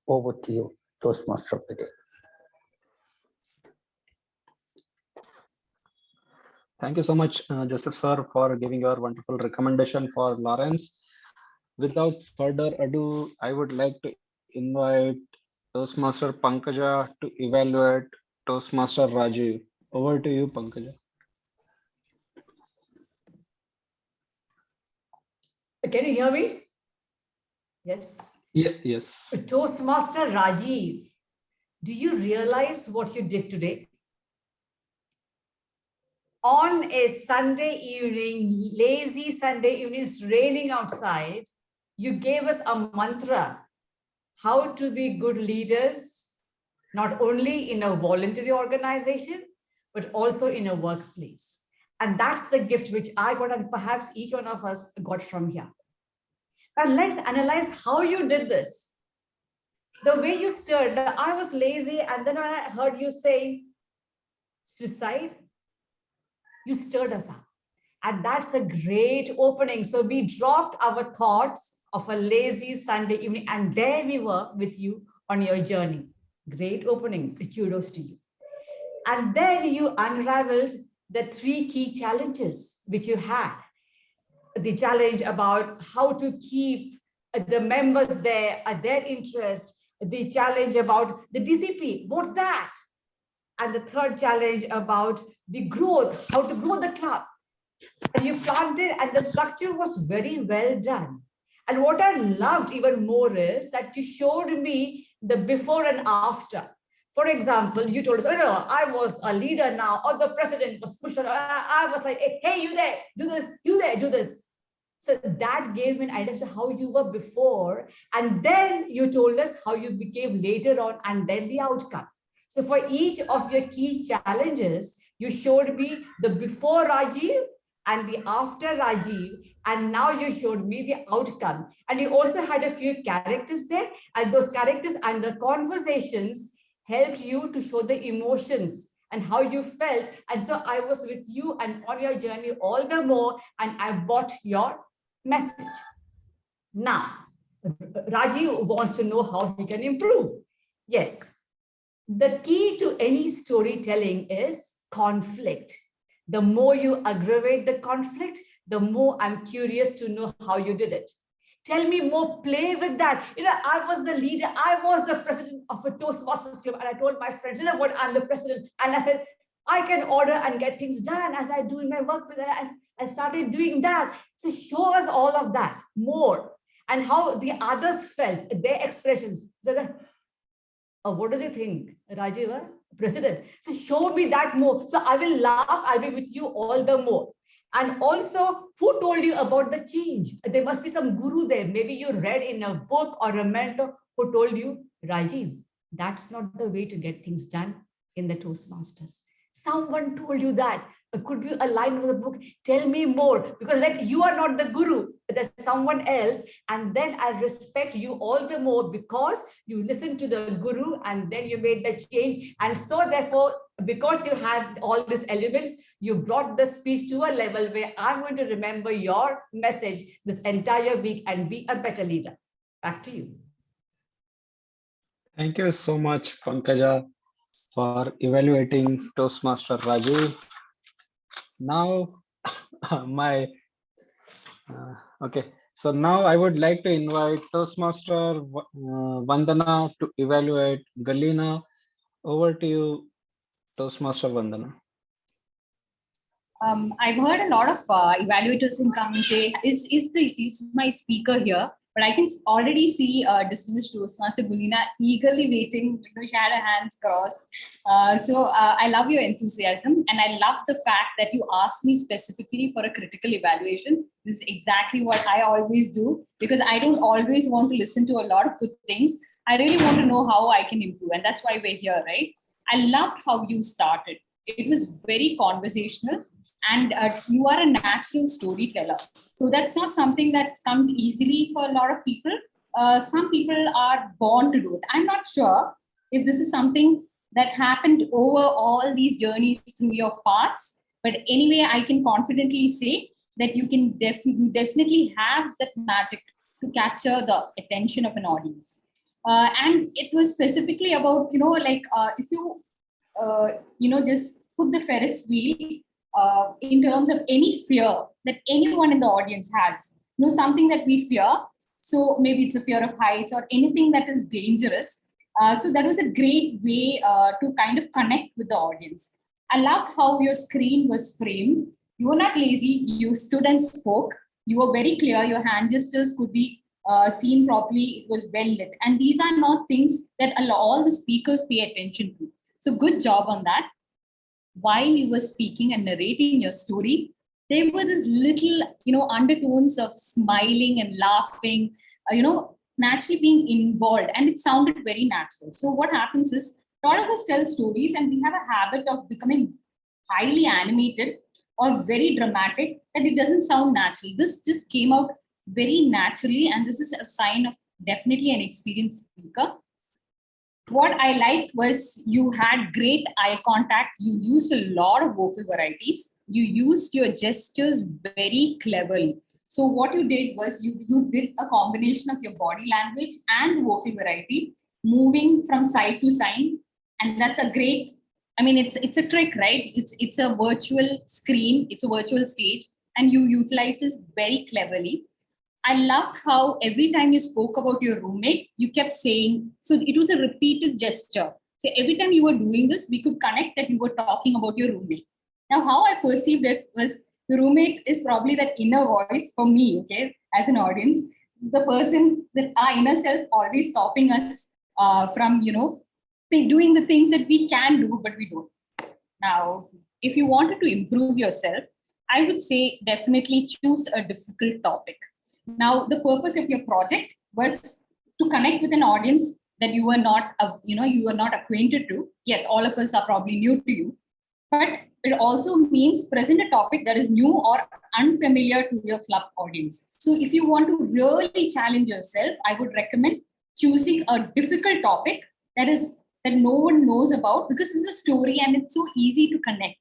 S4: Over to you, Toastmaster of the day.
S1: Thank you so much, Joseph sir, for giving your wonderful recommendation for Lawrence. Without further ado, I would like to invite Toastmaster Pankaja to evaluate Toastmaster Rajiv. Over to you, Pankaja.
S5: Can you hear me? Yes.
S1: Yes.
S5: Toastmaster Rajiv, do you realize what you did today? On a Sunday evening, lazy Sunday evening, it's raining outside, you gave us a mantra, how to be good leaders, not only in a voluntary organization, but also in a workplace. And that's the gift which I got, and perhaps each one of us got from here. And let's analyze how you did this. The way you stirred, I was lazy, and then I heard you say suicide, you stirred us up. And that's a great opening. So we dropped our thoughts of a lazy Sunday evening, and there we were with you on your journey. Great opening. Kudos to you. And then you unraveled the 3 key challenges which you had. The challenge about how to keep the members there at their interest, the challenge about the DCP, what's that? And the third challenge about the growth, how to grow the club. And you planted, and the structure was very well done. And what I loved even more is that you showed me the before and after. For example, you told us, oh, no, I was a leader now, or the president was pushed on. I was like, hey, you there, do this, you there, do this. So that gave me an idea as to how you were before. And then you told us how you became later on, and then the outcome. So for each of your key challenges, you showed me the before Rajiv and the after Rajiv, and now you showed me the outcome. And you also had a few characters there, and those characters and the conversations helped you to show the emotions and how you felt. And so I was with you and on your journey all the more, and I bought your message. Now, Rajiv wants to know how he can improve. Yes. The key to any storytelling is conflict. The more you aggravate the conflict, the more I'm curious to know how you did it. Tell me more, play with that. I was the leader. I was the president of a Toastmasters club. And I told my friends, what, I'm the president. And I said, I can order and get things done as I do in my work. I started doing that. So show us all of that more. And how the others felt, their expressions. What does he think, Rajiv, president? So show me that more. So I will laugh, I'll be with you all the more. And also, who told you about the change? There must be some guru there. Maybe you read in a book or a mentor who told you, Rajiv, that's not the way to get things done in the Toastmasters. Someone told you that. Could you align with the book? Tell me more, because like you are not the guru, there's someone else. And then I respect you all the more because you listened to the guru and then you made the change. And so therefore, because you had all these elements, you brought the speech to a level where I'm going to remember your message this entire week and be a better leader. Back to you.
S1: Thank you so much, Pankaja, for evaluating Toastmaster Rajiv. Now, okay. So now I would like to invite Toastmaster Vandana to evaluate Galina. Over to you, Toastmaster Vandana.
S13: I've heard a lot of evaluators come and say, is my speaker here? But I can already see distinguished Toastmaster Galina eagerly waiting. She had her hands crossed. So I love your enthusiasm, and I love the fact that you asked me specifically for a critical evaluation. This is exactly what I always do, because I don't always want to listen to a lot of good things. I really want to know how I can improve, and that's why we're here, right? I loved how you started. It was very conversational. And you are a natural storyteller. So that's not something that comes easily for a lot of people. Some people are born to do it. I'm not sure if this is something that happened over all these journeys through your paths. But anyway, I can confidently say that you can definitely have that magic to capture the attention of an audience. And it was specifically about, if you, just put the Ferris wheel in terms of any fear that anyone in the audience has, something that we fear. So maybe it's a fear of heights or anything that is dangerous. So that was a great way to kind of connect with the audience. I loved how your screen was framed. You were not lazy. You stood and spoke. You were very clear. Your hand gestures could be seen properly. It was well lit. And these are not things that all the speakers pay attention to. So good job on that. While you were speaking and narrating your story, there were these little, undertones of smiling and laughing, naturally being involved, and it sounded very natural. So what happens is, a lot of us tell stories and we have a habit of becoming highly animated or very dramatic, that it doesn't sound natural. This just came out very naturally, and this is a sign of definitely an experienced speaker. What I liked was you had great eye contact. You used a lot of vocal varieties. You used your gestures very cleverly. So what you did was you did a combination of your body language and the vocal variety, moving from side to side. And that's a great I mean, it's a trick, right? It's a virtual screen, it's a virtual stage, and you utilize this very cleverly. I loved how every time you spoke about your roommate, you kept saying, so it was a repeated gesture. So every time you were doing this, we could connect that you were talking about your roommate. Now, how I perceived it was the roommate is probably that inner voice for me, okay, as an audience, the person that our inner self always stopping us from, doing the things that we can do, but we don't. Now, if you wanted to improve yourself, I would say definitely choose a difficult topic. Now, the purpose of your project was to connect with an audience that you were not, you were not acquainted to. Yes, all of us are probably new to you, but it also means present a topic that is new or unfamiliar to your club audience. So if you want to really challenge yourself, I would recommend choosing a difficult topic that no one knows about, because it's a story and it's so easy to connect.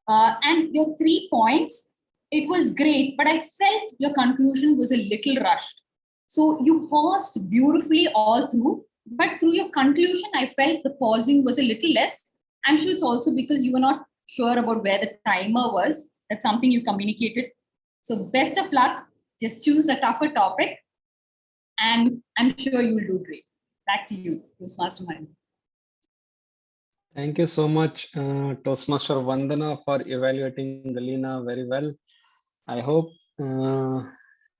S13: And your 3 points, it was great, but I felt your conclusion was a little rushed. So you paused beautifully all through, but through your conclusion, I felt the pausing was a little less. I'm sure it's also because you were not sure about where the timer was. That's something you communicated. So best of luck. Just choose a tougher topic, and I'm sure you will do great. Back to you, Toastmaster Manu.
S1: Thank you so much, Toastmaster Vandana, for evaluating Galina very well. I hope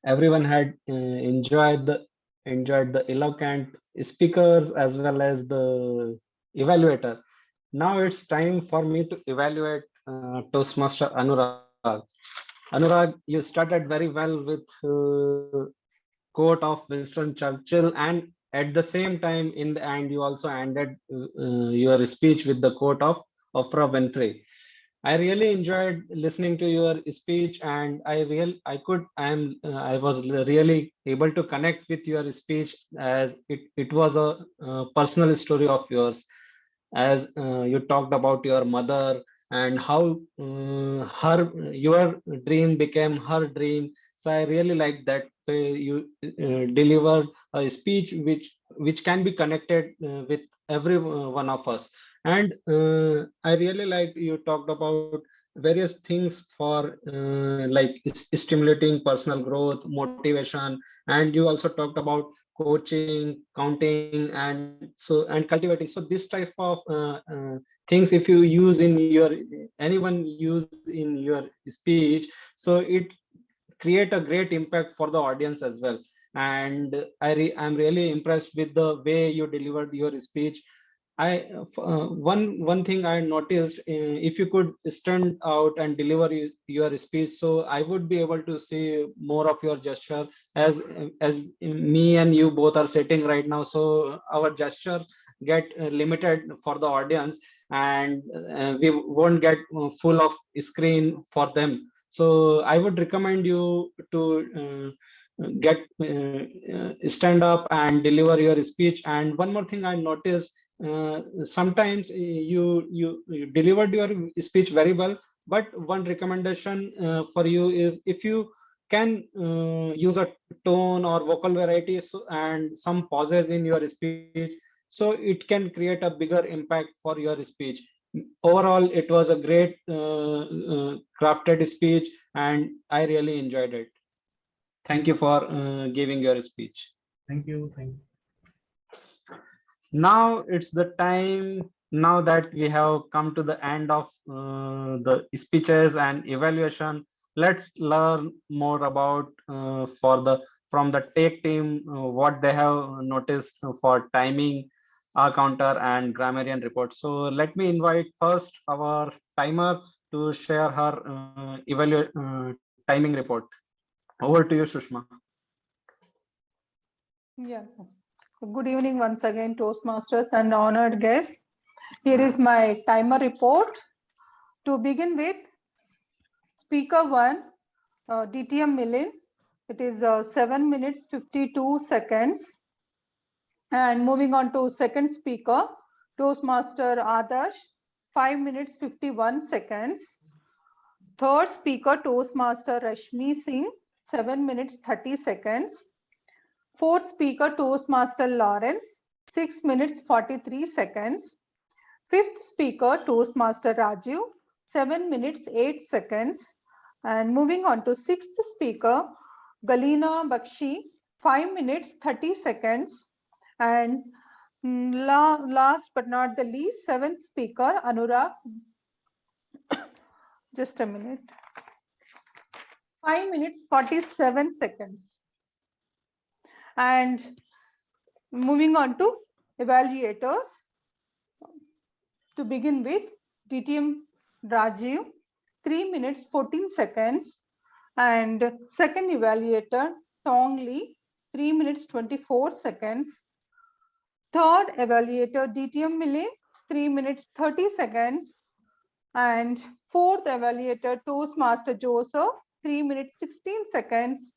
S1: everyone had enjoyed the eloquent speakers as well as the evaluator. Now it's time for me to evaluate Toastmaster Anurag. Anurag, you started very well with quote of Winston Churchill, and at the same time, in the end, you also ended your speech with the quote of Oprah Winfrey. I really enjoyed listening to your speech, and I was really able to connect with your speech, as it was a personal story of yours, as you talked about your mother and how your dream became her dream. So I really like that you delivered a speech which can be connected with every one of us. And I really like you talked about various things for like stimulating personal growth, motivation, and you also talked about coaching, counting, and cultivating. So this type of things, if you use in your anyone use in your speech, so it create a great impact for the audience as well. And I'm really impressed with the way you delivered your speech. One thing I noticed, if you could stand out and deliver your speech, so I would be able to see more of your gesture, as me and you both are sitting right now, so our gestures get limited for the audience, and we won't get full of screen for them. So I would recommend you to get stand up and deliver your speech. And one more thing I noticed, sometimes you delivered your speech very well, but one recommendation for you is, if you can use a tone or vocal variety, and some pauses in your speech, so it can create a bigger impact for your speech. Overall, it was a great crafted speech, and I really enjoyed it. Thank you for giving your speech.
S15: Thank you. Thank you.
S1: Now it's the time, now that we have come to the end of the speeches and evaluation, let's learn more about from the tech team what they have noticed for timing, our counter, and grammarian report. So let me invite first our timer to share her timing report. Over to you, Sushma.
S2: Yeah. Good evening once again, Toastmasters and honored guests. Here is my timer report. To begin with, speaker 1, DTM Millen, it is 7 minutes 52 seconds. And moving on to second speaker, Toastmaster Adarsh, 5 minutes 51 seconds. Third speaker, Toastmaster Rashmi Singh, 7 minutes 30 seconds. Fourth speaker, Toastmaster Lawrence, 6 minutes 43 seconds. Fifth speaker, Toastmaster Rajiv, 7 minutes, 8 seconds. And moving on to sixth speaker, Galina Bakshi, 5 minutes, 30 seconds. And last but not the least, seventh speaker, Anurag. Just a minute. 5 minutes, 47 seconds. And moving on to evaluators. To begin with, DTM Rajiv, 3 minutes, 14 seconds. And second evaluator, Tong Lee, 3 minutes, 24 seconds. Third evaluator, DTM Milling, 3 minutes, 30 seconds. And fourth evaluator, Toastmaster Joseph, 3 minutes, 16 seconds.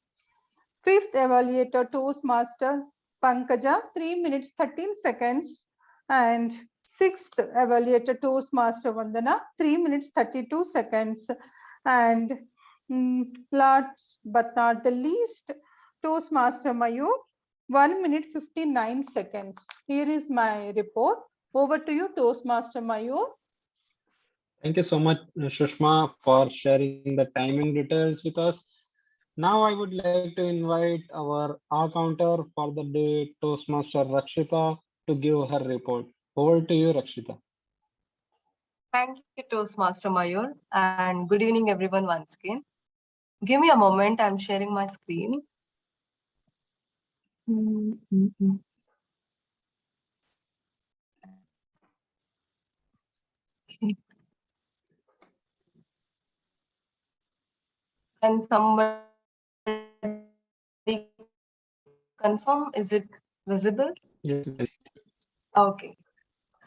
S2: Fifth evaluator, Toastmaster Pankaja, 3 minutes, 13 seconds. And sixth evaluator, Toastmaster Vandana, 3 minutes, 32 seconds. And last but not the least, Toastmaster Mayur, 1 minute, 59 seconds. Here is my report. Over to you, Toastmaster Mayur.
S1: Thank you so much, Shushma, for sharing the timing details with us. Now I would like to invite our counter for the day, Toastmaster Rakshita, to give her report. Over to you, Rakshita.
S3: Thank you, Toastmaster Mayur, and good evening, everyone, once again. Give me a moment, I'm sharing my screen. Can somebody confirm? Is it visible?
S1: Yes.
S3: Okay.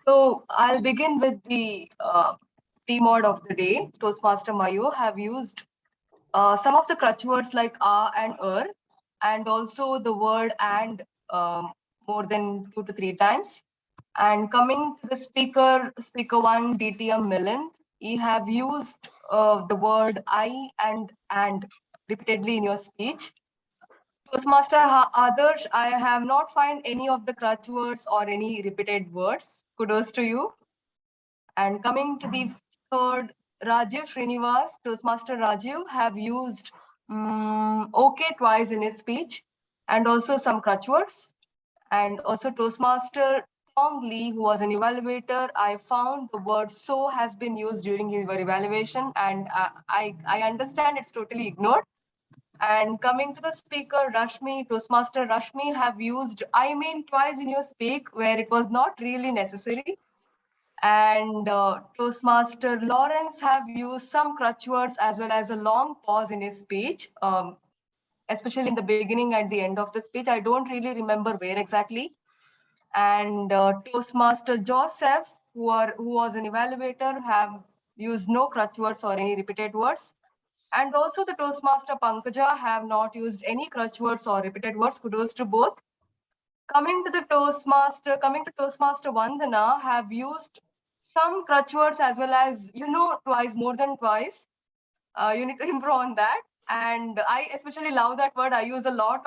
S3: So I'll begin with the T mod of the day. Toastmaster Mayur have used some of the crutch words like and and also the word and more than 2 to 3 times. And coming to the speaker 1, DTM Milind, you have used the word I and repeatedly in your speech. Toastmaster Adarsh, I have not found any of the crutch words or any repeated words. Kudos to you. And coming to the third, Rajiv Srinivas, Toastmaster Rajiv have used okay twice in his speech and also some crutch words. And also Toastmaster Tong Lee, who was an evaluator, I found the word so has been used during your evaluation, and I understand it's totally ignored. And coming to the speaker, Rashmi, Toastmaster Rashmi have used I mean twice in your speak where it was not really necessary. And Toastmaster Lawrence have used some crutch words as well as a long pause in his speech, especially in the beginning and the end of the speech. I don't really remember where exactly. And Toastmaster Joseph, who was an evaluator, have used no crutch words or any repeated words. And also the Toastmaster Pankaja have not used any crutch words or repeated words. Kudos to both. Coming to Toastmaster Vandana have used some crutch words as well as, twice, more than twice. You need to improve on that. And I especially love that word. I use a lot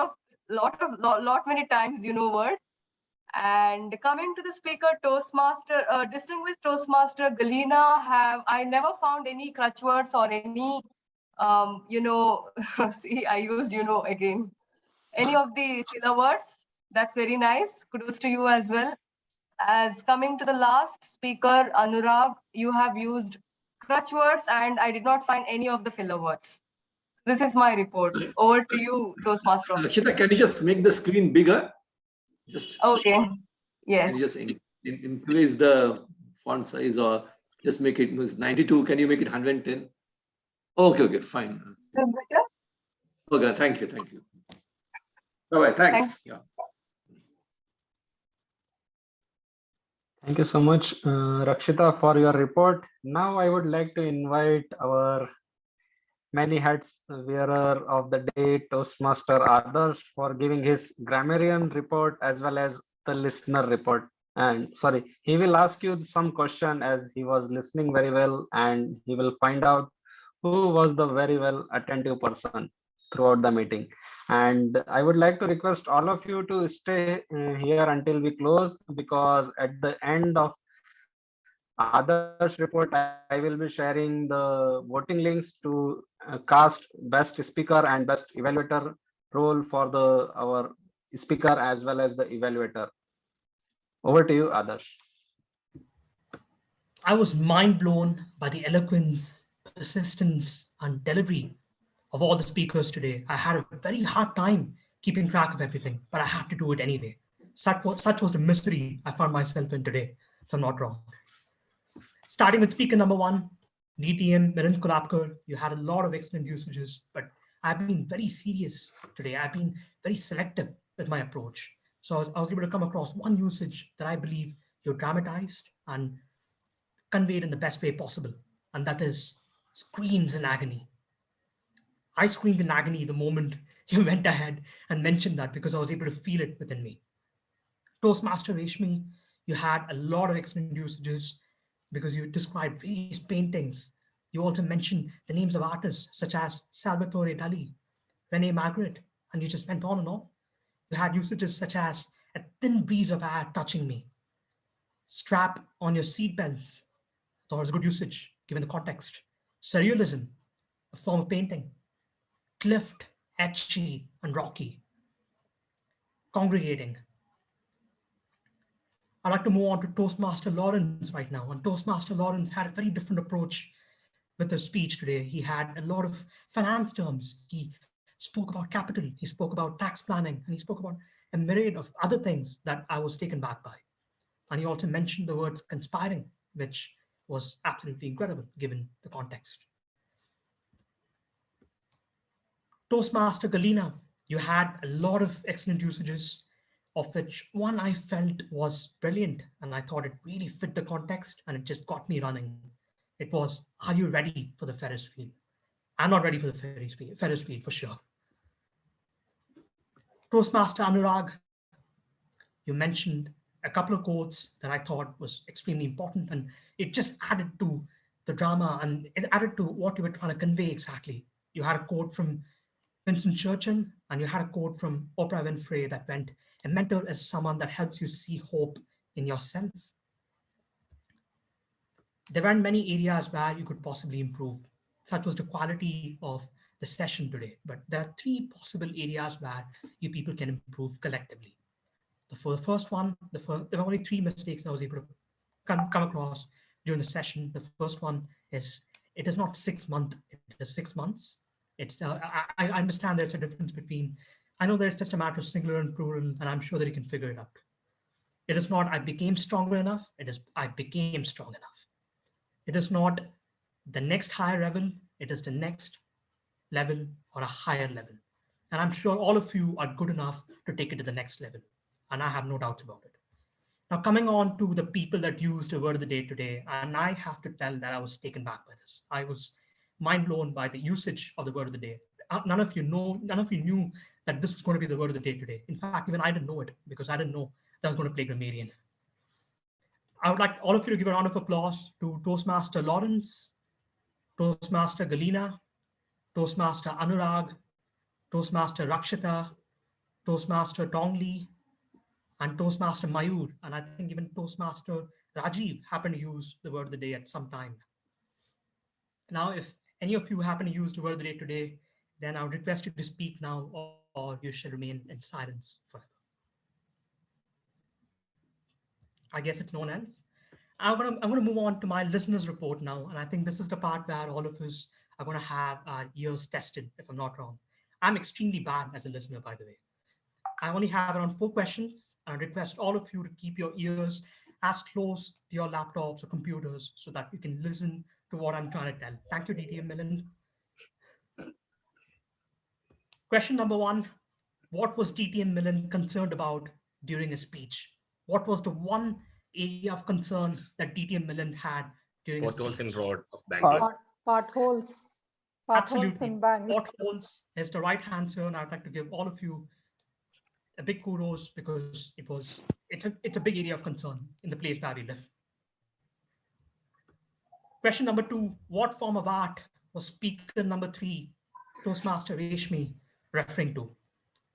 S3: many times, word. And coming to the speaker, Toastmaster, distinguished Toastmaster Galina I never found any crutch words or any, see, I used, again. Any of the filler words, that's very nice. Kudos to you as well. As coming to the last speaker, Anurag, you have used crutch words and I did not find any of the filler words. This is my report. Over to you, Toastmaster.
S9: Rakshita, can you just make the screen bigger? Just
S3: okay. Yes.
S9: Can you just increase the font size or just make it 92? Can you make it 110? Okay, fine.
S3: Is better?
S9: Okay, thank you. All right, thanks. Yeah.
S1: Thank you so much, Rakshita, for your report. Now I would like to invite our many hats wearer of the day, Toastmaster Adarsh, for giving his grammarian report as well as the listener report. And sorry, he will ask you some question as he was listening very well, and he will find out who was the very well attentive person throughout the meeting. And I would like to request all of you to stay here until we close, because at the end of Others report, I will be sharing the voting links to cast best speaker and best evaluator role for our speaker as well as the evaluator. Over to you, Adarsh.
S7: I was mind blown by the eloquence, persistence, and delivery of all the speakers today. I had a very hard time keeping track of everything, but I had to do it anyway. Such was the mystery I found myself in today, if I'm not wrong. Starting with speaker number 1, DTM Milind Kolapkar, you had a lot of excellent usages, but I've been very serious today. I've been very selective with my approach. So I was able to come across one usage that I believe you dramatized and conveyed in the best way possible, and that is screams in agony. I screamed in agony the moment you went ahead and mentioned that because I was able to feel it within me. Toastmaster Reshmi, you had a lot of excellent usages because you described various paintings. You also mentioned the names of artists such as Salvatore Dali, Rene Magritte, and you just went on and on. You had usages such as a thin breeze of air touching me, strap on your seatbelts. That was a good usage given the context. Surrealism, a form of painting, cliffed, etchy, and rocky. Congregating. I'd like to move on to Toastmaster Lawrence right now. And Toastmaster Lawrence had a very different approach with his speech today. He had a lot of finance terms. He spoke about capital. He spoke about tax planning. And he spoke about a myriad of other things that I was taken back by. And he also mentioned the words conspiring, which was absolutely incredible given the context. Toastmaster Galina, you had a lot of excellent usages, of which one I felt was brilliant, and I thought it really fit the context, and it just got me running. It was, are you ready for the Ferris wheel? I'm not ready for the Ferris wheel for sure. Toastmaster Anurag, you mentioned a couple of quotes that I thought was extremely important, and it just added to the drama, and it added to what you were trying to convey exactly. You had a quote from Winston Churchill, and you had a quote from Oprah Winfrey that went, a mentor is someone that helps you see hope in yourself. There weren't many areas where you could possibly improve. Such was the quality of the session today. But there are 3 possible areas where you people can improve collectively. The first one, there were only 3 mistakes I was able to come across during the session. The first one is, it is not 6 months, it is 6 months. It's I understand there's a difference between, I know that it's just a matter of singular and plural, and I'm sure that you can figure it out. It is not I became stronger enough, it is I became strong enough. It is not the next higher level, it is the next level or a higher level. And I'm sure all of you are good enough to take it to the next level, and I have no doubts about it. Now, coming on to the people that used the word of the day today, and I have to tell that I was taken back by this. I was mind blown by the usage of the word of the day. None of you knew that this was going to be the word of the day today. In fact, even I didn't know it because I didn't know that I was going to play grammarian. I would like all of you to give a round of applause to Toastmaster Lawrence, Toastmaster Galina, Toastmaster Anurag, Toastmaster Rakshita, Toastmaster Tongli, and Toastmaster Mayur. And I think even Toastmaster Rajiv happened to use the word of the day at some time. Now, if any of you happen to use the word of the day today, then I would request you to speak now, or you shall remain in silence forever. I guess it's no one else. I'm going to move on to my listeners report now. And I think this is the part where all of us are going to have our ears tested, if I'm not wrong. I'm extremely bad as a listener, by the way. I only have around 4 questions, and I request all of you to keep your ears as close to your laptops or computers so that you can listen to what I'm trying to tell. Thank you, DTM Milind. Question number 1, what was DTM Milind concerned about during his speech? What was the one area of concern that DTM Milind had during his speech?
S8: Potholes in road of Bangalore.
S17: Potholes.
S7: Absolutely.
S17: In bank.
S7: Potholes is the right answer, and I'd like to give all of you a big kudos because it's a big area of concern in the place where we live. Question number 2, what form of art was speaker number 3, Toastmaster Reshmi, referring to?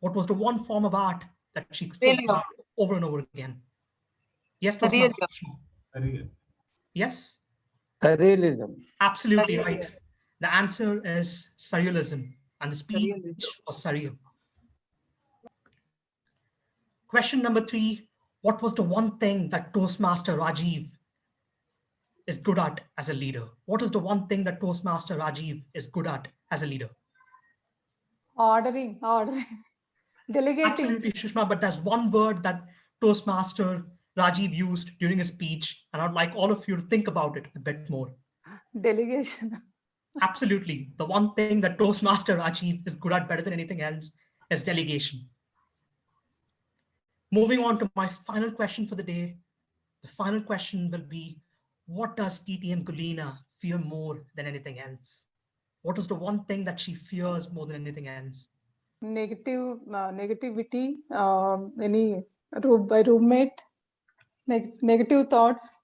S7: What was the one form of art that she spoke about over and over again? Yes, Toastmaster Reshmi. Yes?
S4: Surrealism.
S7: Absolutely right. The answer is surrealism, and the speech was surreal. Question number 3. What was the one thing that Toastmaster Rajiv is good at as a leader? What is the one thing that Toastmaster Rajiv is good at as a leader?
S2: Ordering, delegating.
S7: Absolutely, Shushma, but there's one word that Toastmaster Rajiv used during his speech, and I'd like all of you to think about it a bit more.
S2: Delegation.
S7: Absolutely. The one thing that Toastmaster Rajiv is good at better than anything else is delegation. Moving on to my final question for the day. The final question will be, what does TTM Gulina fear more than anything else? What is the one thing that she fears more than anything else?
S2: Negativity, any roommate, negative thoughts.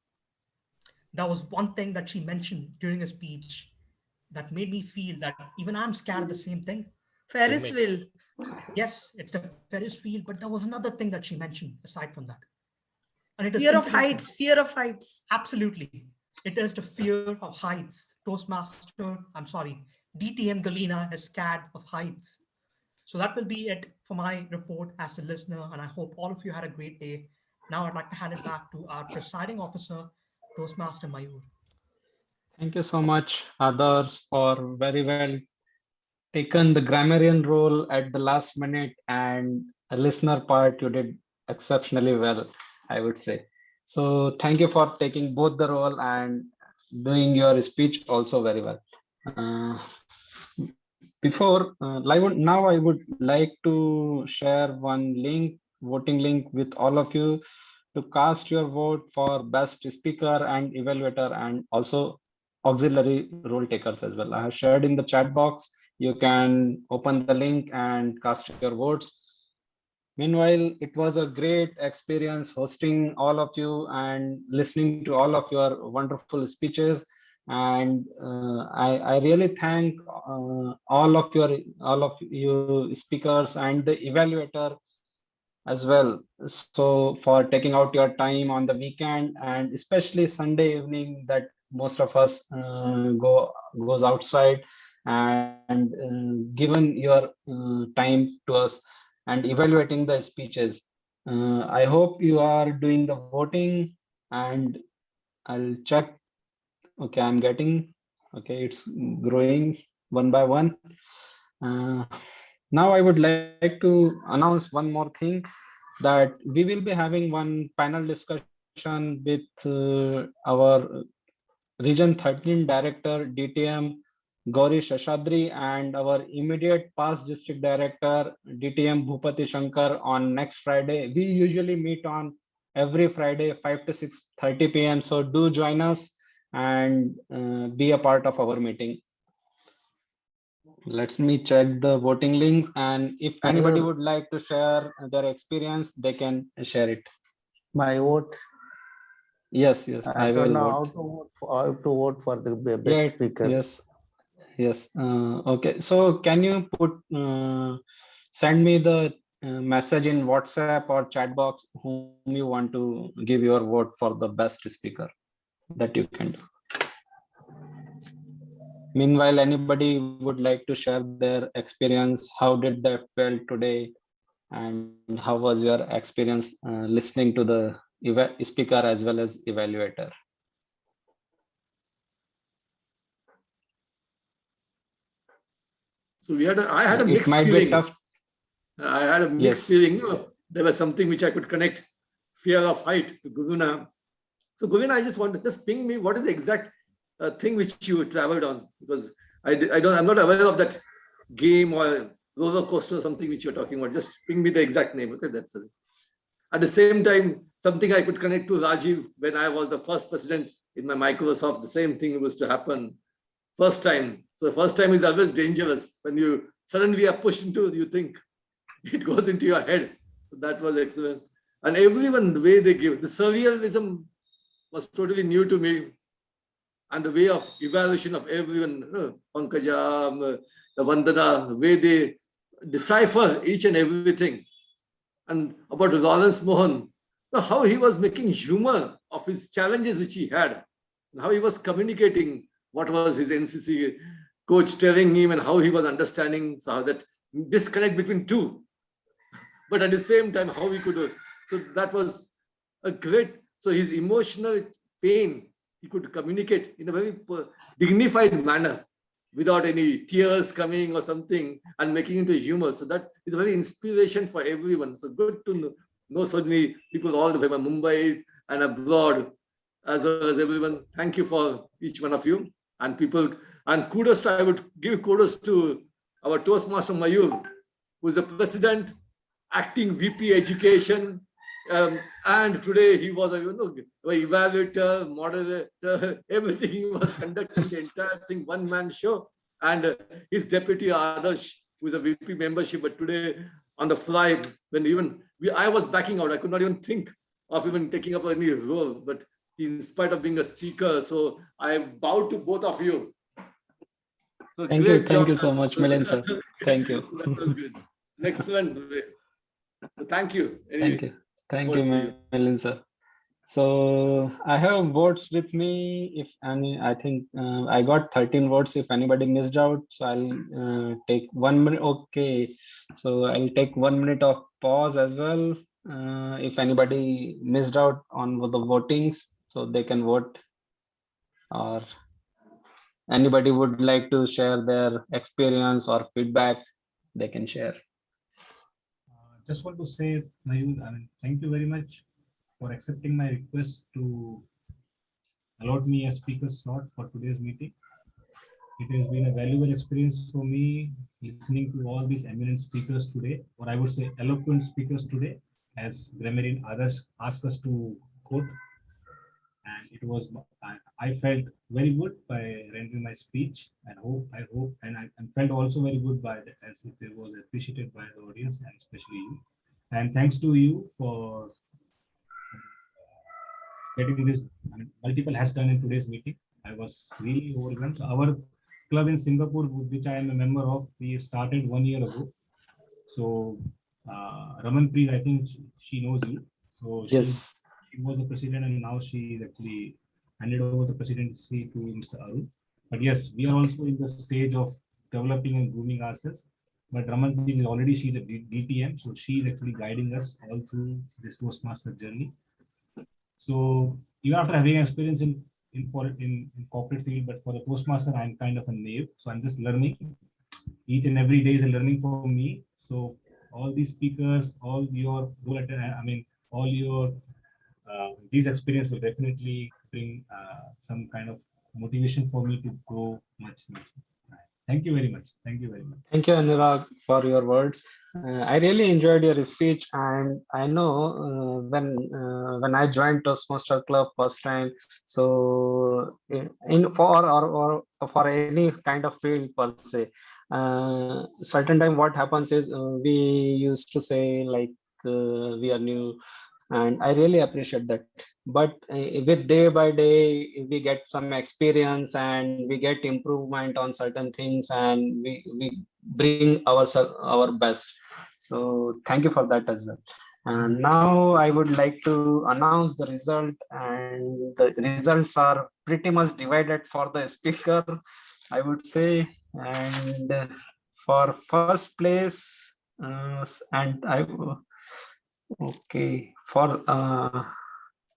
S7: That was one thing that she mentioned during a speech that made me feel that even I'm scared of the same thing.
S11: Ferris wheel.
S7: Yes, it's the Ferris wheel, but there was another thing that she mentioned aside from that. And it is
S11: Fear of heights, fear of heights.
S7: Absolutely. It is the fear of heights. DTM Galina is scared of heights. So that will be it for my report as the listener, and I hope all of you had a great day. Now I'd like to hand it back to our presiding officer, Toastmaster Mayur.
S1: Thank you so much, others, for very well taken the grammarian role at the last minute, and a listener part you did exceptionally well, I would say. So thank you for taking both the role and doing your speech also very well. Now I would like to share one voting link with all of you to cast your vote for best speaker and evaluator, and also auxiliary role takers as well. I have shared in the chat box. You can open the link and cast your votes. Meanwhile, it was a great experience hosting all of you and listening to all of your wonderful speeches. And I really thank all of you speakers and the evaluator as well. So for taking out your time on the weekend, and especially Sunday evening that most of us goes outside, and given your time to us and evaluating the speeches. I hope you are doing the voting, and I'll check. Okay, I'm getting, okay, it's growing one by one. Now I would like to announce one more thing, that we will be having one panel discussion with our Region 13 Director DTM Gauri Shashadri and our immediate past District Director DTM Bhupati Shankar on next Friday. We usually meet on every Friday 5 to 6:30 p.m. So do join us and be a part of our meeting. Let me check the voting link, and if anybody would like to share their experience, they can share it.
S4: My vote.
S1: Yes, I will
S4: vote. How to vote for the best speaker.
S1: Yes. Okay. So can you send me the message in WhatsApp or chat box whom you want to give your vote for the best speaker? That you can do. Meanwhile, anybody would like to share their experience? How did they feel today? And how was your experience listening to the speaker as well as evaluator?
S9: So I had a mixed feeling. I had a mixed feeling. There was something which I could connect, fear of height, to Guruna. So Guruna, I just want to just ping me, what is the exact thing which you traveled on? Because I'm not aware of that game or roller coaster or something which you're talking about. Just ping me the exact name. Okay, that's it. At the same time, something I could connect to Rajiv when I was the first president in my Microsoft. The same thing was to happen first time. So the first time is always dangerous. When you suddenly are pushed into, you think it goes into your head. So that was excellent. And everyone, the way they give, the surrealism was totally new to me. And the way of evaluation of everyone, Pankaja, the Vandana, the way they decipher each and everything. And about Lawrence Mohan, how he was making humor of his challenges which he had. and how he was communicating what was his NCC coach telling him and how he was understanding, so how that disconnect between two. But at the same time, how we could, so that was a great, so his emotional pain, he could communicate in a very dignified manner without any tears coming or something and making into humor. So that is a very inspiration for everyone. So good to know so many people all the way from Mumbai and abroad, as well as everyone. Thank you for each one of you and people. And kudos to, I would give kudos to our Toastmaster Mayur, who is the president, acting VP education, and today he was a evaluator, moderator, everything. He was conducting the entire thing, one-man show. And his deputy Adarsh, who is a VP membership, but today on the fly, when even I was backing out, I could not even think of even taking up any role. But in spite of being a speaker, so I bow to both of you. So
S1: Thank you so much, Milind sir. Thank you.
S9: That was good. Next one. Thank you.
S1: Thank you, Milind sir. So I have votes with me. If any, I think I got 13 votes. If anybody missed out, so I'll take 1 minute. Okay, so I'll take 1 minute of pause as well. If anybody missed out on the votings, so they can vote, or anybody would like to share their experience or feedback, they can share.
S15: Just want to say, Mayur, thank you very much for accepting my request to allot me a speaker slot for today's meeting. It has been a valuable experience for me listening to all these eminent speakers today, or I would say eloquent speakers today, as grammarian others asked us to quote. And it was, I felt very good by rendering my speech, and I hope, and I felt also very good by the, as if it was appreciated by the audience and especially you. And thanks to you for getting this multiple has done in today's meeting. I was really overwhelmed. Our club in Singapore, which I am a member of, we started 1 year ago. So Ramanpreet, I think she knows you. So
S1: yes.
S15: She was the president, and now she actually handed over the presidency to Mr. Arun. But yes, we are also in the stage of developing and grooming ourselves. But Ramanpreet is already, she's a DTM, so she is actually guiding us all through this Toastmaster journey. So even after having experience in corporate field, but for the Toastmaster, I'm kind of a knave. So I'm just learning. Each and every day is a learning for me. So all these speakers, all your all your these experience will definitely bring some kind of motivation for me to grow much. Thank you very much. Thank you very much.
S1: Thank you, Anurag, for your words. I really enjoyed your speech, and I know when I joined Toastmaster Club first time, so for any kind of field per se, certain time what happens is we used to say like we are new. And I really appreciate that. But with day by day, we get some experience and we get improvement on certain things, and we bring our best. So thank you for that as well. And now I would like to announce the result, and the results are pretty much divided for the speaker, I would say. And for first place, and okay, for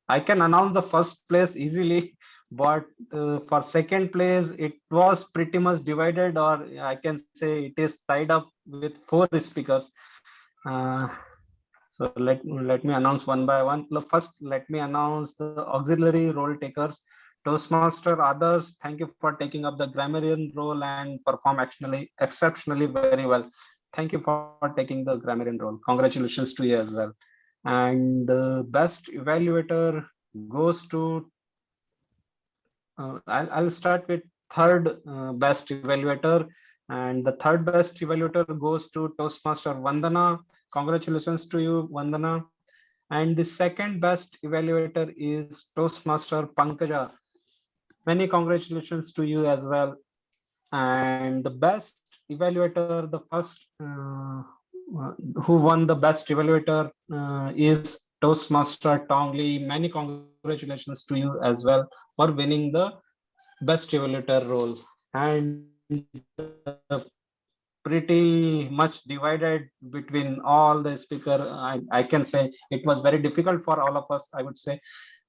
S1: I can announce the first place easily, but for second place, it was pretty much divided, or I can say it is tied up with 4 speakers. So let me announce one by one. First, let me announce the auxiliary role takers. Toastmaster others, thank you for taking up the grammarian role and perform exceptionally very well. Thank you for taking the grammarian role. Congratulations to you as well. And the best evaluator goes to I'll start with third best evaluator, and the third best evaluator goes to Toastmaster Vandana. Congratulations to you, Vandana. And the second best evaluator is Toastmaster Pankaja. Many congratulations to you as well. And the best evaluator, the first who won the best evaluator is Toastmaster Tongli. Many congratulations congratulations to you as well for winning the best evaluator role. And pretty much divided between all the speaker. I can say it was very difficult for all of us, I would say,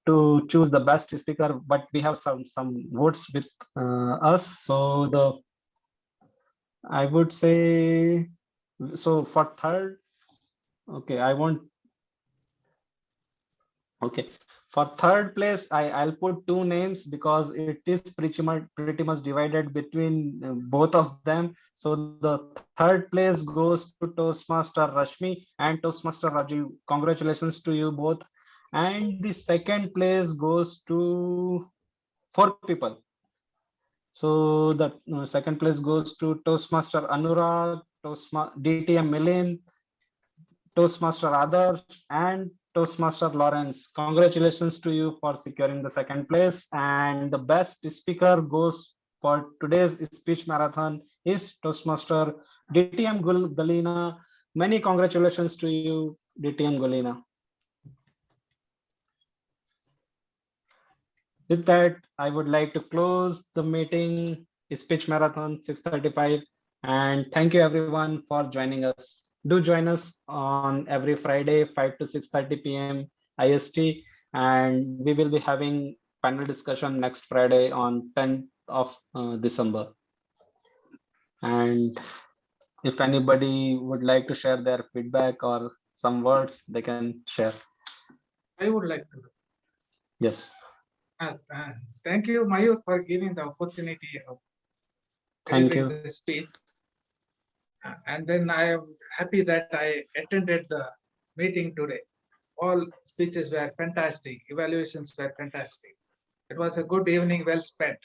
S1: to choose the best speaker, but we have some votes with us. So I would say, so for third, okay, for third place, I'll put two names because it is pretty much divided between both of them. So the third place goes to Toastmaster Rashmi and Toastmaster Rajiv. Congratulations to you both. And the second place goes to four people. So the second place goes to Toastmaster Anurag, DTM Milind, Toastmaster Adarsh, and Toastmaster Lawrence. Congratulations to you for securing the second place. And the best speaker goes for today's speech marathon is Toastmaster DTM Galina. Many congratulations to you, DTM Galina. With that, I would like to close the meeting, speech marathon 6:35. And thank you everyone for joining us. Do join us on every Friday, 5 to 6:30 p.m. IST. And we will be having panel discussion next Friday on 10th of December. And if anybody would like to share their feedback or some words, they can share.
S12: I would like to.
S1: Yes.
S12: Thank you, Mayur, for giving the opportunity of
S1: Thank you.
S12: the speech. And then I am happy that I attended the meeting today. All speeches were fantastic. Evaluations were fantastic. It was a good evening, well spent.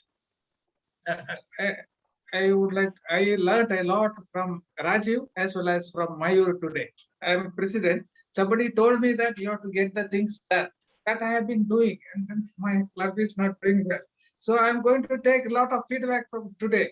S12: I learned a lot from Rajiv as well as from Mayur today. I am president. Somebody told me that you have to get the things done. That I have been doing, and then my club is not doing well. So I'm going to take a lot of feedback from today.